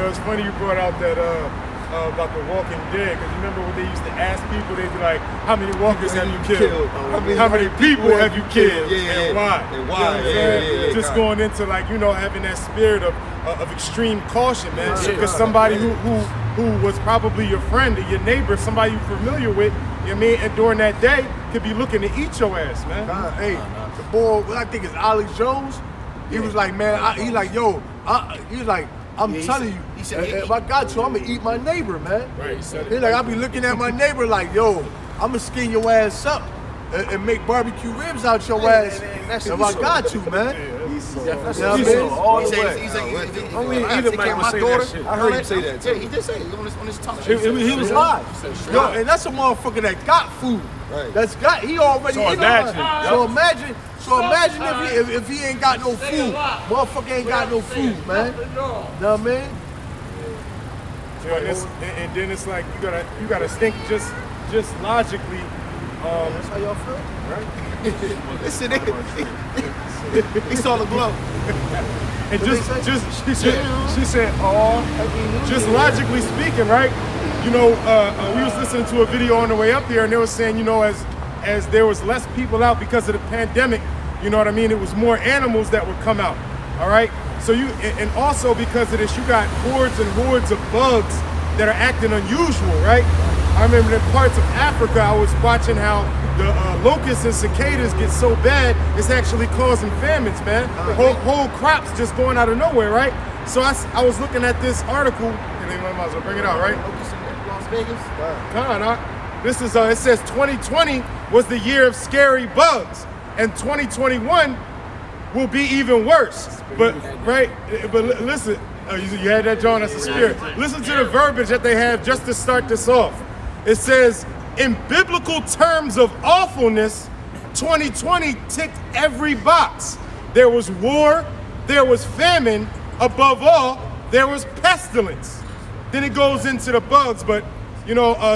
It's funny you brought out that about the Walking Dead, because you remember when they used to ask people, they'd be like, how many walkers have you killed? How many people have you killed? And why? And why? Just going into having that spirit of extreme caution, man. Because somebody who was probably your friend or your neighbor, somebody you're familiar with, and during that day could be looking to eat your ass, man. The boy, what I think is Ollie Jones, he was like, man, he was like, I'm telling you, if I got to, I'm gonna eat my neighbor, man. Right, he said it. He's like, I'll be looking at my neighbor like, yo, I'm gonna skin your ass up and make barbecue ribs out your ass if I got to, man. Only either man would say that shit. I heard him say that too. Yeah, he did say it on his talk. He was live. Yo, and that's a motherfucker that got food. Right. He already. So imagine. So imagine if he ain't got no food. Motherfucker ain't got no food, man. Know what I mean? And then it's like you gotta think just logically. That's how y'all feel, Right? Listen, he saw the glow. And she said, just logically speaking, right? We was listening to a video on the way up there, and they were saying, as there was less people out because of the pandemic, you know what I mean? It was more animals that would come out, all right? So and also because of this, you got hordes and hordes of bugs that are acting unusual, right? I remember in parts of Africa, I was watching how the locusts and cicadas get so bad, it's actually causing famines, man. Whole crops just going out of nowhere, right? So I was looking at this article, and they might as well bring it out, right? Las Vegas. This is, it says 2020 was the year of scary bugs, and 2021 will be even worse. But listen, you had that, John, that's the spirit. Listen to the verbiage that they have just to start this off. It says, in biblical terms of awfulness, 2020 ticked every box. There was war, there was famine, above all, there was pestilence. Then it goes into the bugs, but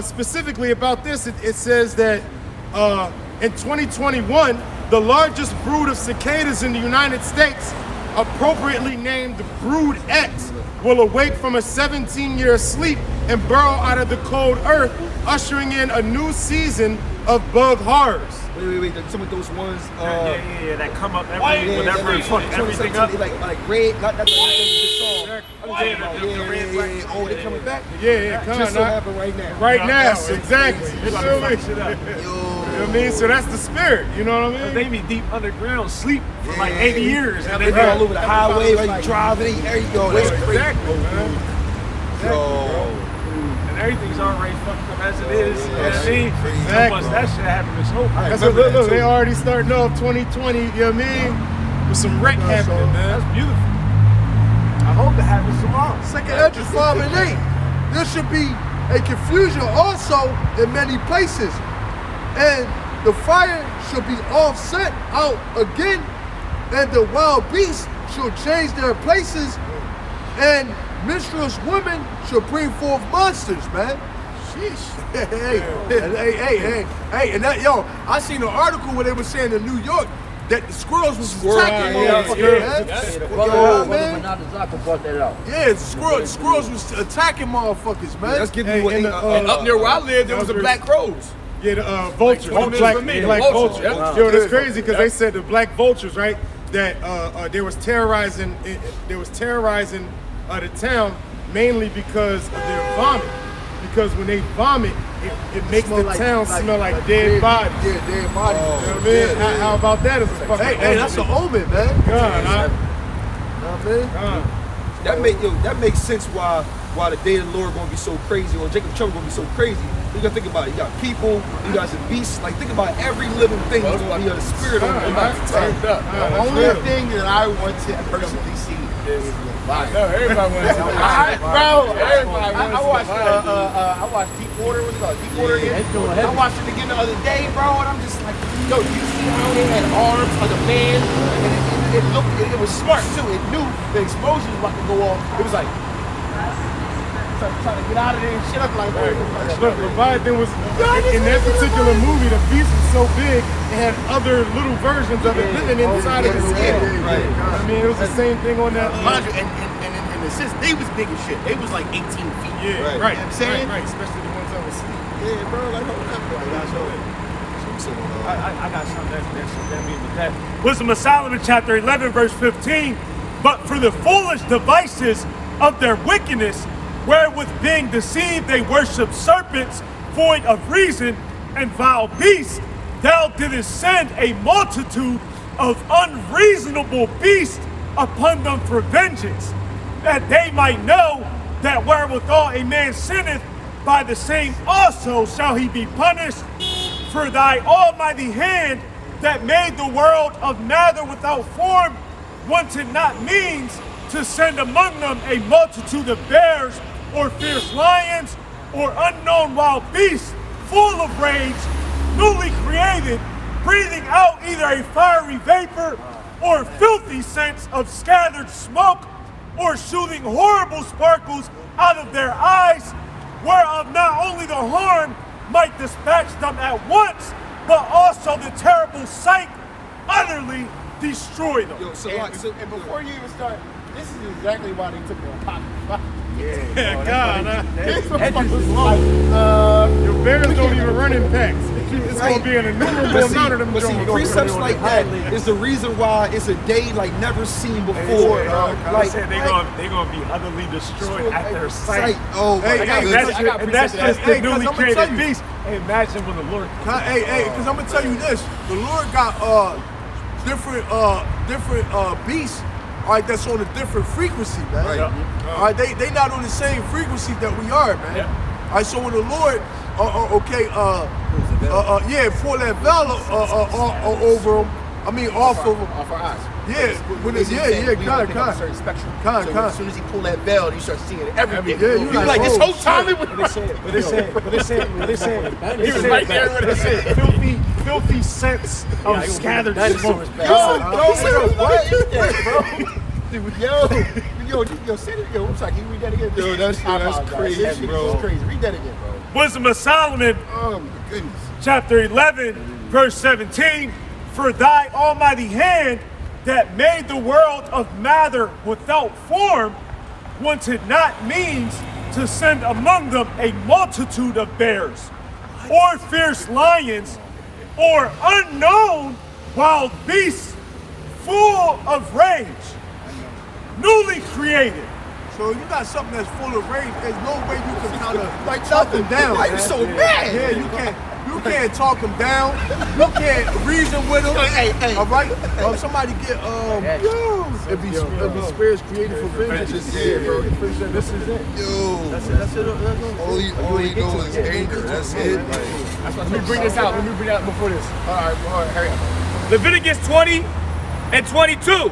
specifically about this, it says that in 2021, the largest brood of cicadas in the United States, appropriately named Brood X, will awake from a 17-year sleep and burrow out of the cold earth, ushering in a new season of bug horrors. Wait. Some of those ones. Yeah, that come up Yeah, whenever yeah, everything up. like red, not the song. The red, black. Oh, they coming back? Yeah, come Just so on. happen right now. Right now, That's exactly. They You about feel to me? fuck shit up. Yo. You know what I mean? So that's the spirit, you know what I mean? They be deep underground, sleep for like 80 years. And And they they be all over the highway, like driving. There you go. That's crazy. Exactly, man. Yo. And everything's already fucked up as it is. You know what I that's mean? crazy. Once that shit happened, it's hope. That's Look, they already starting off 2020, you know what I mean? With some wreck happening, man. That's beautiful. I hope it happens tomorrow. Second Ezra 5 and 8. There should be a confusion also in many places. And the fire should be offset out again. And the wild beasts should change their places. And minstrels women should bring forth monsters, man. Sheesh. Hey. And that, I seen an article where they were saying in New York that the squirrels was attacking motherfuckers, man. Yeah, squirrels was attacking motherfuckers, man. That's giving you and Up near where I live, there was the black crows. Yeah, the vultures, the black vultures, vultures. yeah. Yo, that's crazy because they said the black vultures, right? That they was terrorizing the town mainly because of their vomit. Because when they vomit, it makes the town smell like dead bodies. Yeah, dead bodies. You know what I mean? How about that as a fucking Hey, that's an omen, man. God, huh? You know what I mean? That makes sense why the day of the Lord gonna be so crazy, or Jacob Trouble gonna be so crazy. You gotta think about it. You got people, you got some beasts. Like think about every living thing is gonna be a spirit on the Turned up. The only thing that I want to personally see is Leviathan. No, everybody wants to I watched Deep Water. What's it called? Deep Water again. I watched it again the other day, bro, and I'm just like, yo, you see how they had arms like a man, and it was smart too. It knew the explosion was about to go off. It was like trying to get out of there and shit. I'm like, Look, Leviathan was in that particular movie. The beast was so big, it had other little versions of it living inside of the skin. Right. I mean, it was the same thing on that. mind you, and in the sense, they was big as shit. They was like 18 feet. Yeah, Right. You know what right. I'm saying? Right, especially the ones that was asleep. Yeah, bro. Like hold up, bro. I got something that mean with that. Wisdom of Solomon, chapter 11, verse 15. But for the foolish devices of their wickedness, wherewith being deceived they worship serpents, void of reason, and vile beasts, thou didst send a multitude of unreasonable beasts upon them for vengeance, that they might know that wherewithal a man sinneth, by the same also shall he be punished. For thy almighty hand that made the world of matter without form wanted not means to send among them a multitude of bears, or fierce lions, or unknown wild beasts, full of rage, newly created, breathing out either a fiery vapor, or filthy scents of scattered smoke, or shooting horrible sparkles out of their eyes, whereof not only the harm might dispatch them at once, but also the terrible sight utterly destroy them. Yo, so And before you even start, this is exactly why they took the apocalypse. Yeah, God, This motherfucker's like, your bears don't even run in packs. It's gonna be an innumerable amount of them. But see, Jones. precepts like that is the reason why it's a day like never seen before. Like they're gonna be utterly destroyed at their sight. Oh, Hey, my hey, goodness. And that's just the Hey, 'cause newly I'ma tell created you. beast. Hey, imagine when the Lord. Hey, because I'm gonna tell you this: the Lord got different beasts, all right, that's on a different frequency, man. Right. All right, they not on the same frequency that we are, man. All right, so when the Lord, pour that veil over them, I mean, off of off our eyes. Yeah, when it's, Basically saying we kind only of, pick up a certain spectrum. Kind So of. as soon as he pull that veil, you start seeing everything. Yeah, you you like, like this oh, whole time it was But they said, he was right there when they said filthy scents of scattered smoke. What is that, bro? Yo, say it again. I'm sorry, can you read that again? Yo, that's crazy, That shit bro. is crazy. Read that again, bro. Wisdom of Solomon, Oh my goodness. chapter 11, verse 17. For thy almighty hand that made the world of matter without form wanted not means to send among them a multitude of bears, or fierce lions, or unknown wild beasts, full of rage, newly created. So you got something that's full of rage. There's no way you can kind of Like talk him nothing. down. Why you man. so mad? Yeah, you can't. You can't talk him down. You can't reason with him. Hey. All right. Somebody get It be spirits created for vengeance. Yeah, bro. This is it. Yo, That's it. all you know is anger. That's it. Let me bring this out before this. All right, hurry up. Leviticus 20 and 22.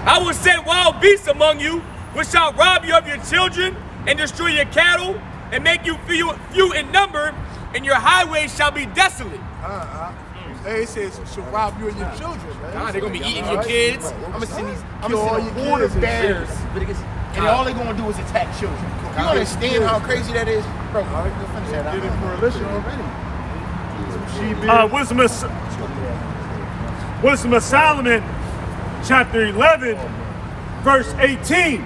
I will send wild beasts among you, which shall rob you of your children and destroy your cattle and make you few in number, and your highways shall be desolate. Hey, it says should rob you and your children, man. They're gonna be eating your kids. I'm gonna send these. I'm Kill all gonna your send a horde of kids and bears, and all they're gonna do is attack children. You understand how crazy that is, bro? We'll finish that. Did it for Alicia already. Wisdom of Solomon, chapter 11, verse 18.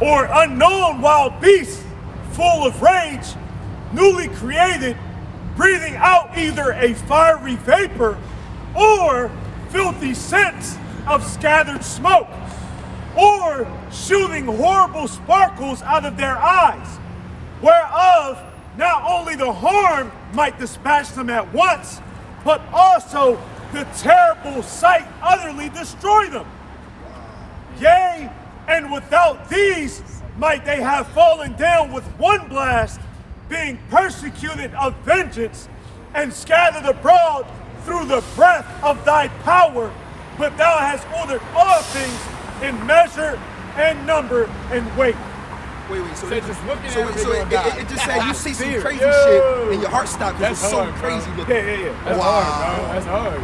Or unknown wild beasts, full of rage, newly created, breathing out either a fiery vapor or filthy scents of scattered smoke, or shooting horrible sparkles out of their eyes, whereof not only the harm might dispatch them at once, but also the terrible sight utterly destroy them. Yea, and without these might they have fallen down with one blast, being persecuted of vengeance, and scattered abroad through the breath of thy power. But thou hast ordered all things in measure and number and weight. Wait, so Just looking at it, it just said you see some crazy shit and your heart stopped because it's so crazy looking. Yeah. Wow. That's hard.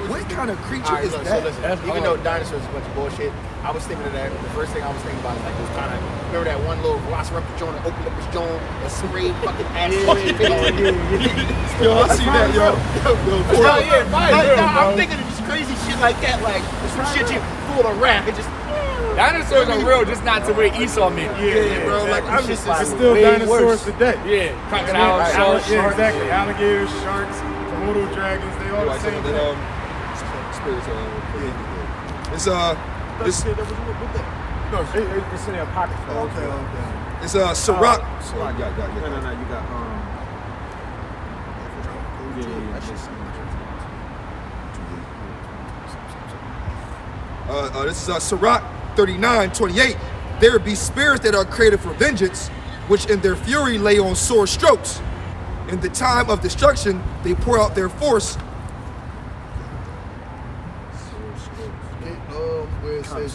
What kind of creature Alright, is look, that? so listen, even though dinosaurs is a bunch of bullshit, I was thinking of that. The first thing I was thinking about is like those kind of, remember that one little velociraptor joint that opened up his joint and sprayed fucking ass fucking face? Yo, I see that, yo. I'm thinking of just crazy shit like that, like some shit you full of rap. It just, Dinosaurs are real, just not to where Esau meant. yeah, bro. Like I'm just, It's still Way dinosaurs worse. today. Yeah, crocodiles, Right, sharks. yeah, exactly. Alligators, sharks, Komodo dragons, they all the same thing. Spirits It's No, it's in the apocrypha. Okay. it's Sirach. No, you got This is Sirach 39:28. There be spirits that are created for vengeance, which in their fury lay on sore strokes. In the time of destruction, they pour out their force. Where it says,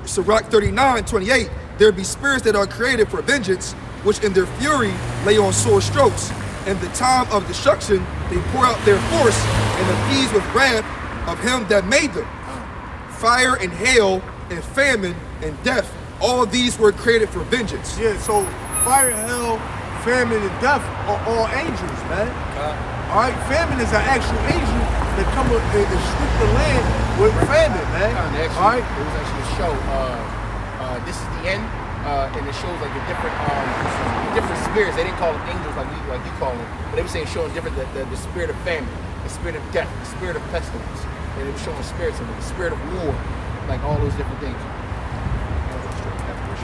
Sirach 39:28. There be spirits that are created for vengeance, which in their fury lay on sore strokes. In the time of destruction, they pour out their force and appease with wrath of him that made them. Fire and hail and famine and death, all these were created for vengeance. yeah, so fire, hell, famine, and death are all angels, man. All right, famine is an actual angel that come up and sweep the land with famine, man. Actually, All right, it was actually a show. This is the end, and it shows like the different spirits. They didn't call them angels like you call them, but they were saying showing different the spirit of famine, the spirit of death, the spirit of pestilence, and they were showing spirits of it, the spirit of war, like all those different things.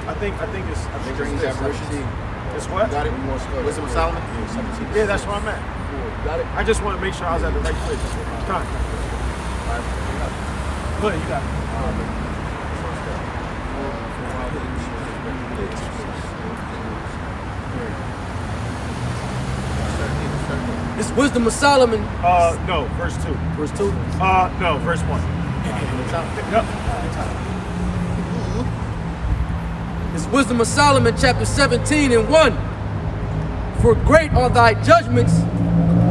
I think it's Strange this. apparitions. It's what? Got it? Wisdom of Solomon? Yeah, that's where I'm at. Got it? I just want to make sure I was at the right place. Con. Good, you got it. This Wisdom of Solomon, No, verse 2. verse 2. No, verse 1. Yep. This Wisdom of Solomon, chapter 17 and 1. For great are thy judgments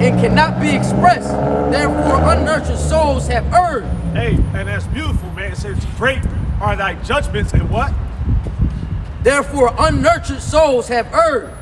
and cannot be expressed. Therefore, unnurtured souls have erred. Hey, and that's beautiful, man. It says, great are thy judgments and what? Therefore, unnurtured souls have erred.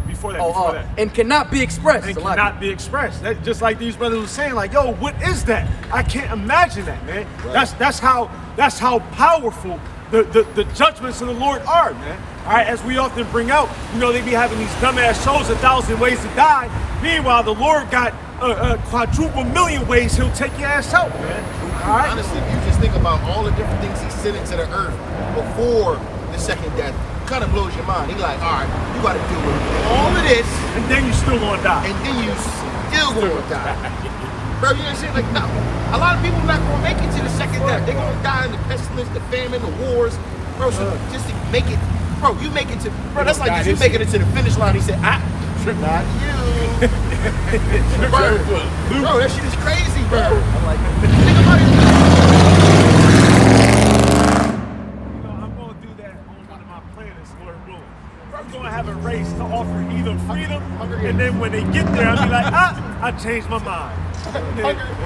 Before that. And cannot be expressed. And Salaki. cannot be expressed. That, just like these brothers were saying, like, yo, what is that? I can't imagine that, man. Right. That's how powerful the judgments of the Lord are, man. All right, as we often bring out, you know, they be having these dumbass shows, 1,000 ways to die. Meanwhile, the Lord got a quadruple million ways he'll take your ass out, man. All right? Honestly, if you just think about all the different things he sent into the earth before the second death, it kind of blows your mind. He like, all right, you got to deal with all of this, And then you still gonna die. and then you still gonna die. Bro, you know what I'm saying? Like, no, a lot of people not gonna make it to the second death. They're gonna die in the pestilence, the famine, the wars. Bro, so just to make it, bro, you make it to, bro, that's like if you making it to the finish line. He said, not you. Bro, that shit is crazy, bro. Think about it. You know, I'm gonna do that on one of my planets, Lord willing. I'm gonna have a race to offer either freedom, and then when they get there, I'll be like, I changed my mind.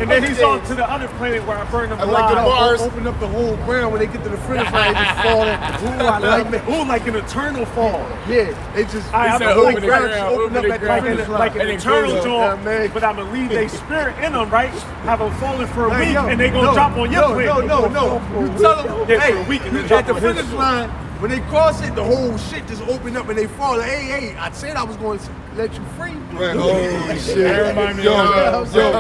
And then he's on to the other planet where I burn them alive. like the bars. Open up the whole ground when they get to the finish line, they just fall in. Ooh, I like that. Ooh, like an eternal fall. Yeah, they just I the said whole open the ground ground, just open up at the finish line. like an eternal Yeah, joy, man. but I'm gonna leave their spirit in them, right? Have them falling for a Hey, week, yo, and they gonna drop on your planet. No. You tell them, Yeah, hey, for a week and then at drop the on his finish shit. line, when they cross it, the whole shit just open up and they fall. Like, hey, I said I was going to let you free. Right. Holy shit. Remind me Yo, of, can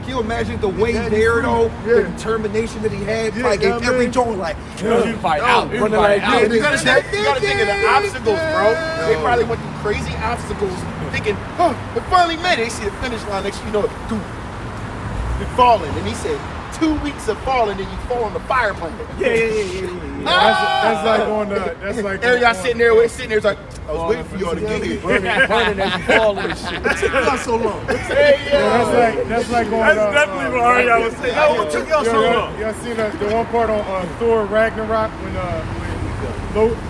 you imagine the way there though? The determination that he had. Yeah, Like yeah, gave every man. joint like, fight out. running Fight like out. this. You gotta think of the obstacles, bro. They probably went through crazy obstacles, thinking, they finally made it. They see the finish line. Next thing you know, dude, you're falling. And he said, 2 weeks of falling, and you fall on the fire planet. That's like on the. That's like. And y'all sitting there, it's like, I was waiting for y'all to get here. Burning as you fall and shit. That took not so long. That's like on. That's definitely what Ariana was saying. Yo, what took y'all so long? Y'all seen the one part on Thor Ragnarok when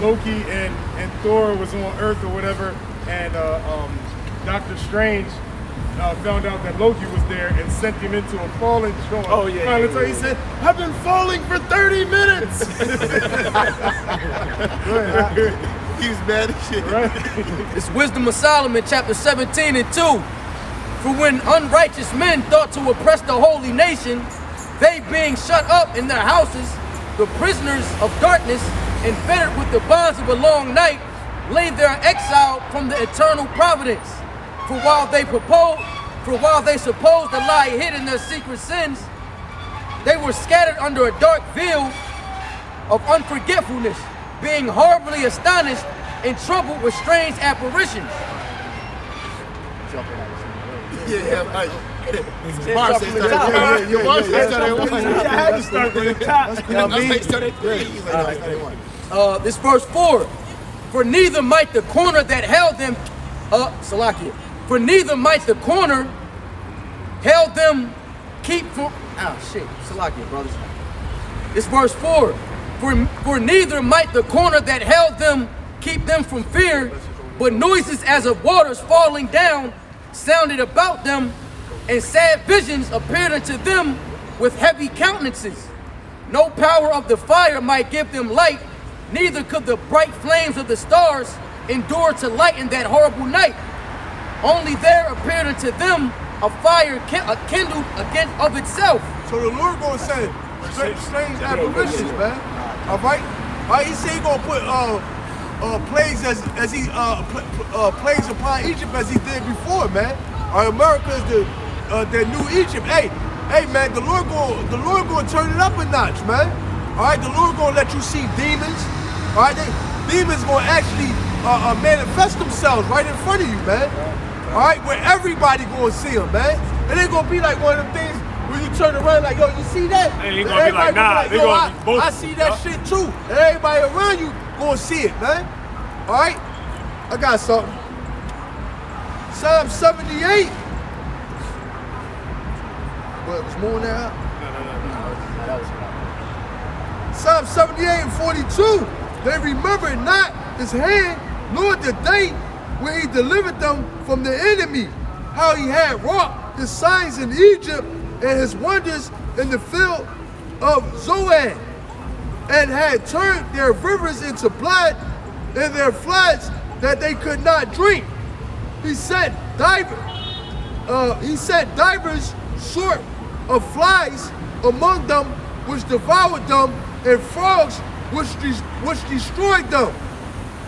Loki and Thor was on Earth or whatever, and Doctor Strange found out that Loki was there and sent him into a falling storm. Oh, yeah. He said, "I've been falling for 30 minutes." He was mad as shit. This Wisdom of Solomon, chapter 17 and 2. For when unrighteous men thought to oppress the holy nation, they being shut up in their houses, the prisoners of darkness, and fettered with the bonds of a long night, lay there exiled from the eternal providence. For while they supposed to lie hid in their secret sins, they were scattered under a dark veil of unforgetfulness, being horribly astonished and troubled with strange apparitions. Mars said started. Your Mars said started. I had to start from the top. This verse 4. For neither might the corner that held them, Salakia. For neither might the corner held them keep from, Salakia, brothers. This verse 4. For neither might the corner that held them keep them from fear, but noises as of waters falling down sounded about them, and sad visions appeared unto them with heavy countenances. No power of the fire might give them light, neither could the bright flames of the stars endure to lighten that horrible night. Only there appeared unto them a fire kindled against of itself. So the Lord gonna send strange apparitions, man. All right? He said he gonna put plagues as he plagues upon Egypt as he did before, man. America is the new Egypt. Hey, man, the Lord gonna turn it up a notch, man. All right, the Lord gonna let you see demons. All right, demons gonna actually manifest themselves right in front of you, man. All right, where everybody gonna see them, man. And ain't gonna be like one of them things where you turn around like, yo, you see that? They ain't gonna be like, nah, they gonna be both. I see that shit too. And everybody around you gonna see it, man. All right, I got something. Psalm 78. What, was more than that? Psalm 78 and 42. They remembered not his hand, nor the day when he delivered them from the enemy, how he had wrought his signs in Egypt and his wonders in the field of Zoan, and had turned their rivers into blood and their floods that they could not drink. He sent divers sort of flies among them, which devoured them, and frogs which destroyed them.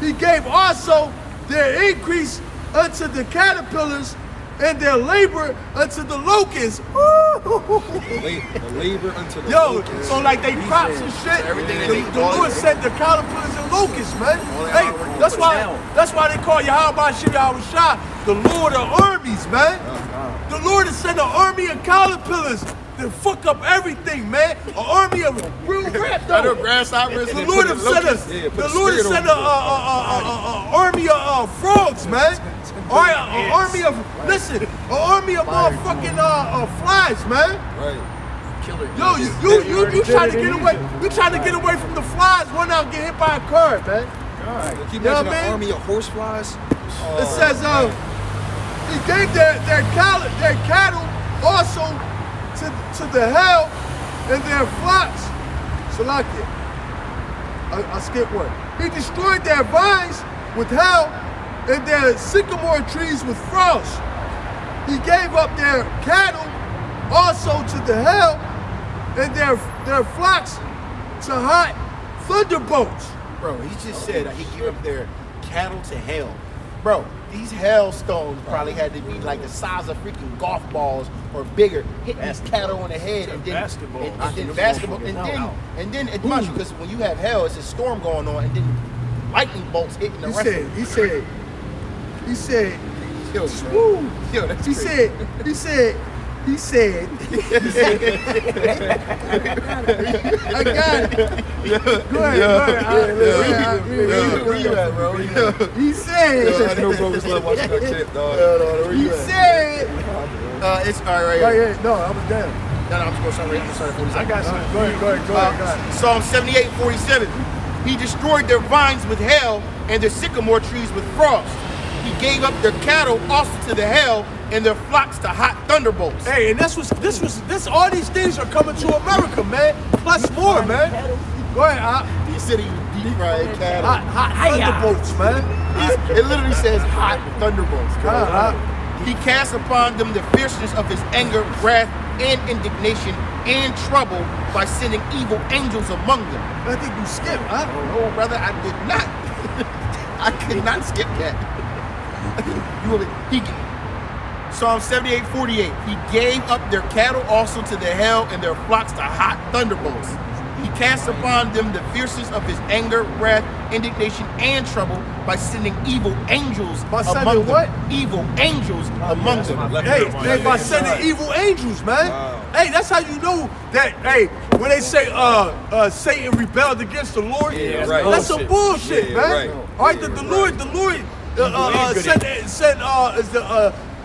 He gave also their increase unto the caterpillars, and their labor unto the locusts. The labor unto the locusts. So like they crops and shit. everything they The need, all Lord they- sent the caterpillars and locusts, man. their Hey, hard work that's was why down. that's why they call Yahweh Shem Yahweh Shah the Lord of armies, man. The Lord has sent an army of caterpillars to fuck up everything, man. An army of real rap I know though. grasshoppers. The and Lord put has the sent locusts- us. Yeah, put The a Lord has spirit sent on an army of frogs, man. All right, an army of an army of motherfucking flies, man. Right. Yo, you trying to get away? You trying to get away from the flies? Run out and get hit by a car, man. Can you know what imagine I an mean? army of horseflies? It says he gave their cattle also to the hell and their flocks. Salakia. I skipped one. He destroyed their vines with hell and their sycamore trees with frost. He gave up their cattle also to the hell and their flocks to hot thunderbolts. Bro, he just said he gave up their cattle to hell. Bro, these hailstones probably had to be like the size of freaking golf balls or bigger, hitting these cattle on the head and then basketball. and then basketball and then it's much because when you have hell, it's a storm going on and then lightning bolts hitting the rest of them. He said, Yo, woo. yo, that's He crazy. said, I got it. Go ahead. Where you at, bro? Where you at? He said, I know brothers love watching that shit, dog. Where he you at? said, It's all right, right right here. here. No, I was down. No, I'm just going to start right here. I got something. Go ahead. Psalm 78:47. He destroyed their vines with hail and their sycamore trees with frost. He gave up their cattle also to the hail and their flocks to hot thunderbolts. Hey, and this all these things are coming to America, man. Plus more, man. Go ahead, He said he deep fried cattle. hot thunderbolts, man. It literally says hot thunderbolts. Hot. He cast upon them the fierceness of his anger, wrath, and indignation and trouble by sending evil angels among them. I think you skipped, huh? No, brother, I did not. I could not skip that. Psalm 78:48. He gave up their cattle also to the hell and their flocks to hot thunderbolts. He cast upon them the fierceness of his anger, wrath, indignation, and trouble by sending evil angels By among sending them. what? Evil angels among them. Hey, by sending evil angels, man. Hey, that's how you know that. Hey, when they say Satan rebelled against the Lord, Yeah, right. that's some bullshit, Yeah, man. right. All right, the Lord said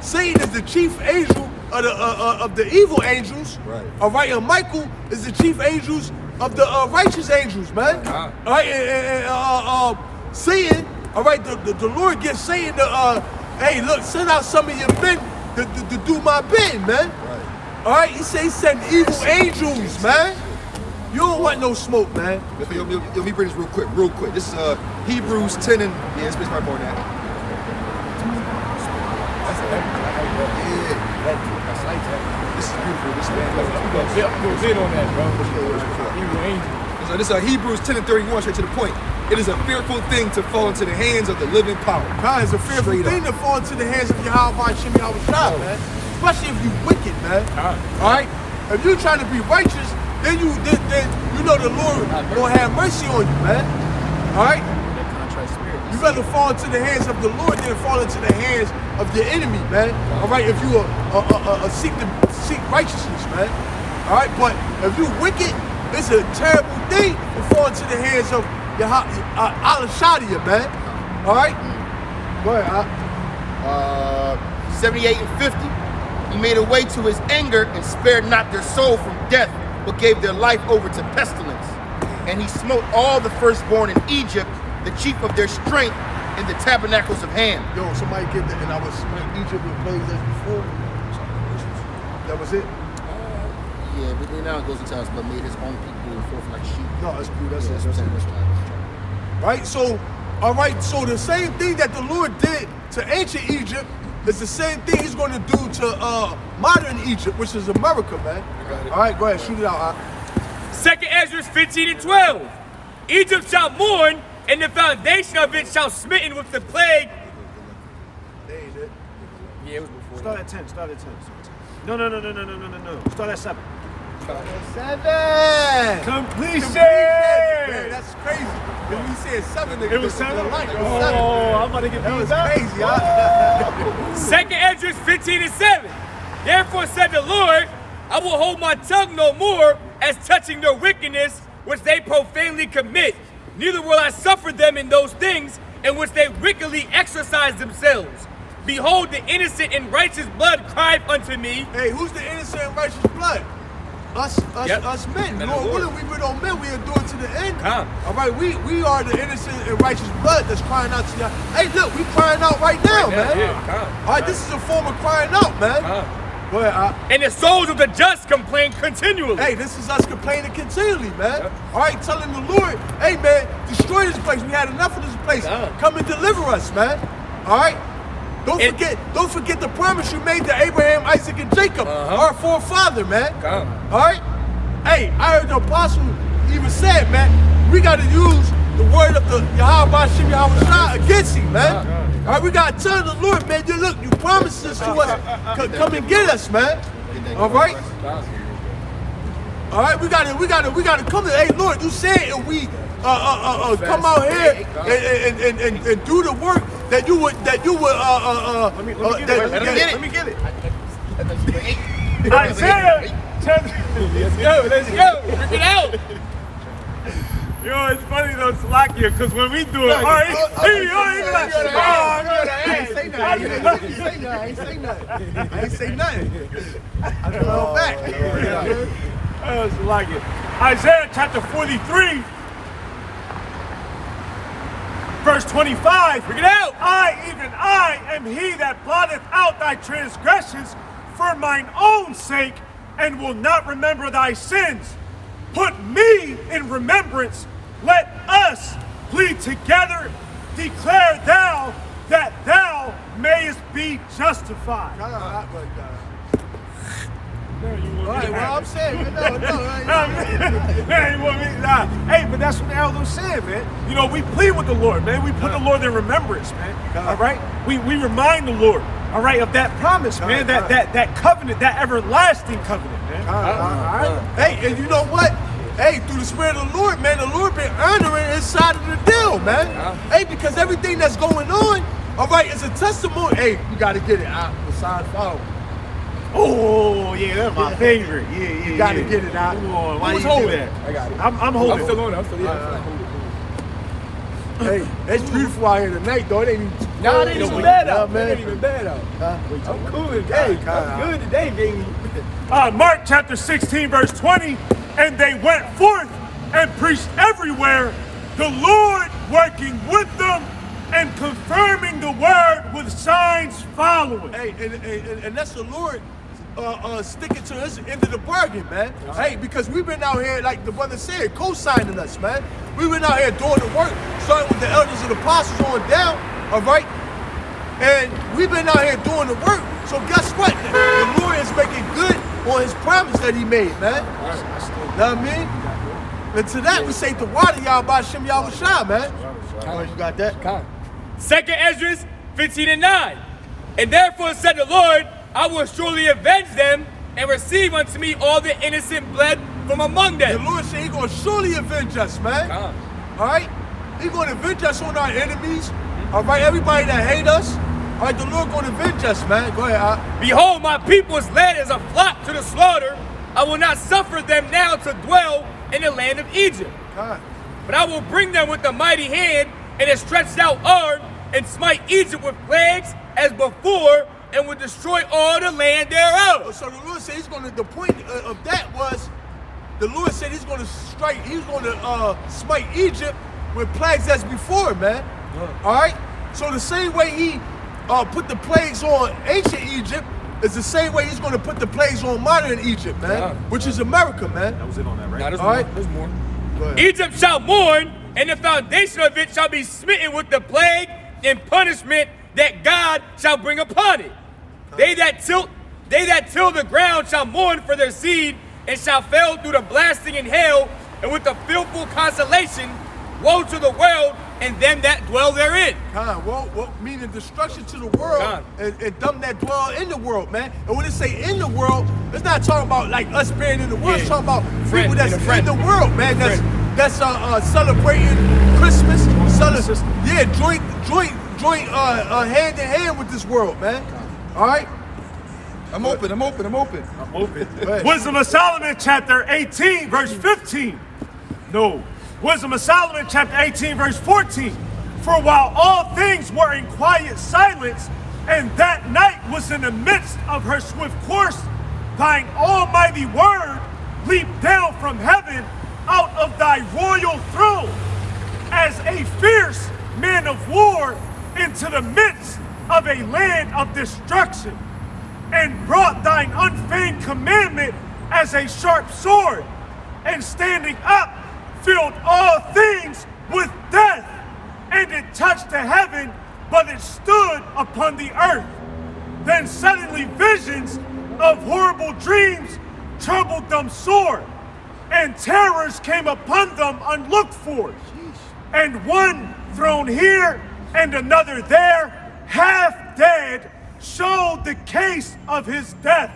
Satan is the chief angel of the evil angels. Right. All right, and Michael is the chief angels of the righteous angels, man. Ah. All right, and Satan. All right, the Lord gives Satan hey, look, send out some of your men to do my bidding, man. Right. All right, he send evil angels, man. You don't want no smoke, man. Let me bring this real quick. This is Hebrews 10 and yeah, space my more than that. This is beautiful. This is this is Hebrews 10 and 31, straight to the point. It is a fearful thing to fall into the hands of the living power. God, it's a fearful Straight thing up. to fall into the hands of Yahweh Shem Yahweh Shah, man. Especially if you wicked, man. All right? If you're trying to be righteous, then you know the Lord will have mercy on you, man. All right? You rather fall into the hands of the Lord than fall into the hands of your enemy, man. All right? If you seek righteousness, man. All right? But if you wicked, it's a terrible thing to fall into the hands of Allah Shadia, man. All right? Go ahead, 78 and 50. He made a way to his anger and spared not their soul from death, but gave their life over to pestilence. And he smote all the firstborn in Egypt, the chief of their strength, in the tabernacles of Ham. Yo, somebody get that, and I was in Egypt with plays as before. That was it. Yeah, but then now it goes into us, but made his own people forth like sheep. No, that's cool. That's Yeah, it. That's it. Right. So, all right. So the same thing that the Lord did to ancient Egypt is the same thing He's going to do to modern Egypt, which is America, man. All right, go ahead, shoot it out. Second Ezra 15 and 12. Egypt shall mourn, and the foundation of it shall smitten with the plague. There ain't it. Yeah, it was before. Start at 10. Start at 10. No. Start at 7. 7. Completion. Man, that's crazy. When we said 7, It was 7. It was 7. Oh, I'm about to get That was beat up. crazy, huh? Second Ezra 15 and 7. Therefore said the Lord, I will hold my tongue no more as touching their wickedness which they profanely commit. Neither will I suffer them in those things in which they wickedly exercise themselves. Behold, the innocent and righteous blood crieth unto me. Hey, who's the innocent and righteous blood? Us men. Men of Lord Lord. willing, we on men. We endure to the end. Come. All right, we are the innocent and righteous blood that's crying out to you. Hey, look, we crying out right now, man. All right, this is a form of crying out, man. Go ahead, And the souls of the just complain continually. Hey, this is us complaining continually, man. All right, telling the Lord, hey, man, destroy this place. We had enough of this place. Come and deliver us, man. All right? Don't forget the promise you made to Abraham, Isaac, and Jacob, our forefather, man. All right? Hey, I heard the apostle even said, man, we got to use the word of the Yahweh Shem Yahweh Shah against him, man. All right, we got to tell the Lord, man, you look, you promised this to us. Come and get us, man. All right? All right, we gotta come to. Hey, Lord, you said if we come out here and do the work that you would Let me get it. Isaiah 10. Let's go. Work it out. Yo, it's funny though, Salakia, because when we do it, all right, he be like, I ain't say nothing. I ain't say nothing. I don't know back. oh, Salakia. Isaiah chapter 43, verse 25. Work it out. I am he that blotteth out thy transgressions for mine own sake, and will not remember thy sins. Put me in remembrance. Let us plead together. Declare thou that thou mayest be justified. All right, well, I'm saying, no. Man, you want me? Nah. Hey, but that's what the elders said, man. You know, we plead with the Lord, man. We put the Lord in remembrance, man. All right? We remind the Lord, all right, of that promise, man, that covenant, that everlasting covenant, man. All right. Hey, and you know what? Hey, through the Spirit of the Lord, man, the Lord been honoring his side of the deal, man. Hey, because everything that's going on, all right, is a testimony. Hey, you got to get it out. The sign follow. Oh, yeah, that's my favorite. Yeah. You got to get it out. Come on, why Who's you do holding that? it? I got it. I'm holding. I'm still on it. I'm still Hey, it's beautiful out here tonight, though. It ain't even. Nah, it ain't even bad out, man. It ain't even bad out. I'm cool today. I'm good today, baby. Mark chapter 16, verse 20. And they went forth and preached everywhere, the Lord working with them and confirming the word with signs following. Hey, and that's the Lord sticking to us into the bargain, man. Hey, because we've been out here, like the brother said, co-signing us, man. We've been out here doing the work, starting with the elders and apostles on down, all right? And we've been out here doing the work. So guess what? The Lord is making good on his promise that he made, man. Know what I mean? And to that we say the water Yahweh Shem Yahweh Shah, man. You got that? Second Ezra 15 and 9. And therefore said the Lord, I will surely avenge them and receive unto me all the innocent blood from among The them. Lord said he's going to surely avenge us, man. All right? He's going to avenge us on our enemies. All right? Everybody that hate us. All right? The Lord going to avenge us, man. Go ahead, Al. Behold, my people is led as a flock to the slaughter. I will not suffer them now to dwell in the land of Egypt. But I will bring them with a mighty hand and a stretched out arm and smite Egypt with plagues as before, and will destroy all the land thereof. So the Lord said he's going to, the point of that was, the Lord said he's going to smite Egypt with plagues as before, man. All right? So the same way he put the plagues on ancient Egypt is the same way he's going to put the plagues on modern Egypt, man, which is America, man. That was it on that, right? Now, there's All more. right. There's more. Go ahead. Egypt shall mourn, and the foundation of it shall be smitten with the plague and punishment that God shall bring upon it. They that till the ground shall mourn for their seed, and shall fail through the blasting and hail, and with the fearful consolation, woe to the world and them that dwell therein. Well, meaning destruction to the world God. and them that dwell in the world, man. And when they say in the world, it's not talking about like us being in the world. It's Yeah. talking about Friend, people that's in a friend. in the world, man. Friend. That's celebrating Christmas, joint hand in hand with this world, man. All right. I'm open. Wisdom of Solomon, chapter 18, verse 15. No. Wisdom of Solomon, chapter 18, verse 14. For while all things were in quiet silence, and that night was in the midst of her swift course, thine almighty word leaped down from heaven out of thy royal throne, as a fierce man of war into the midst of a land of destruction, and brought thine unfeigned commandment as a sharp sword, and standing up filled all things with death, and it touched the heaven, but it stood upon the earth. Then suddenly visions of horrible dreams troubled them sore, and terrors came upon them unlooked for. And one thrown here and another there, half dead, showed the case of his death.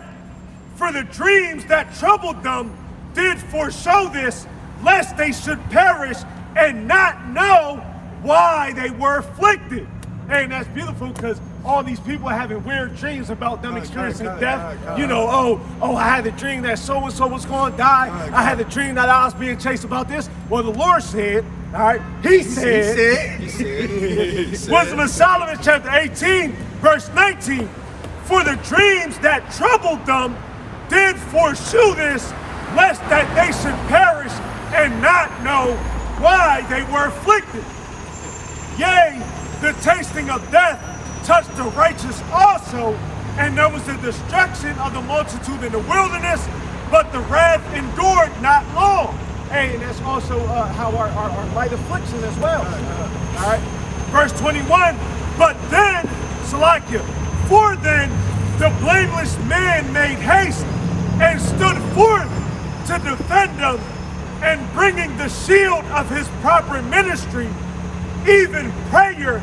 For the dreams that troubled them did foreshow this, lest they should perish and not know why they were afflicted. And that's beautiful, because all these people are having weird dreams about them experiencing death. You know, oh, I had a dream that so-and-so was going to die. I had a dream that I was being chased about this. Well, the Lord said, all right, he said, Wisdom of Solomon, chapter 18, verse 19, for the dreams that troubled them did foreshow this, lest that they should perish and not know why they were afflicted. Yea, the tasting of death touched the righteous also, and there was the destruction of the multitude in the wilderness, but the wrath endured not long. Hey, and that's also how our light affliction as well. All right, verse 21, but then, Salakia, for then the blameless man made haste and stood forth to defend them, and bringing the shield of his proper ministry, even prayer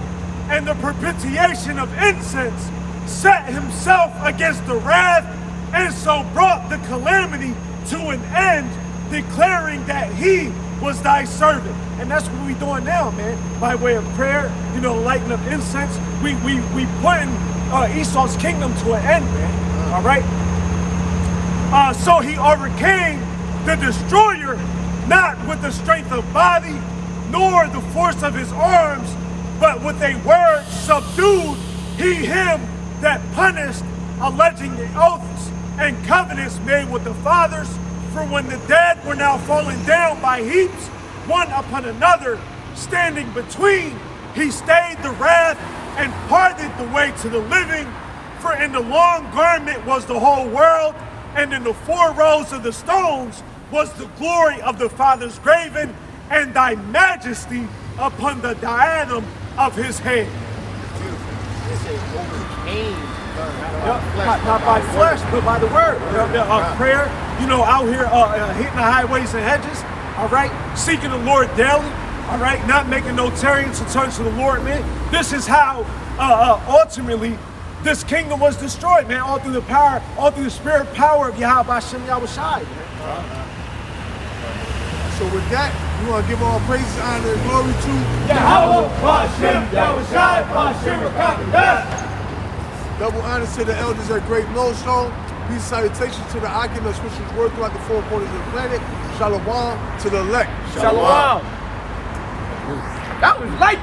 and the propitiation of incense, set himself against the wrath, and so brought the calamity to an end, declaring that he was thy servant. And that's what we're doing now, man. By way of prayer, you know, lighting up incense, we putting Esau's kingdom to an end, man. All right. So he overcame the destroyer, not with the strength of body, nor the force of his arms, but with a word subdued he him that punished, alleging the oaths and covenants made with the fathers. For when the dead were now falling down by heaps, one upon another, standing between, he stayed the wrath and parted the way to the living. For in the long garment was the whole world, and in the 4 rows of the stones was the glory of the fathers graven, and thy majesty upon the diadem of his head. They say overcame. Not by flesh, but by the word. Prayer, you know, out here hitting the highways and hedges, all right? Seeking the Lord daily, all right? Not making no tarryings to turn to the Lord, man. This is how ultimately this kingdom was destroyed, man, all through the power, all through the spirit power of Yahweh Hashem Yahushai, man. So with that, we want to give all praise, honor, and glory to Yahweh Hashem Yahushai Hashem Rakakas. double honor to the elders at Great Millstone. Peace salutations to the occupants which is worth throughout the 4 corners of the planet. Shalom to the elect. Shalom. That was light.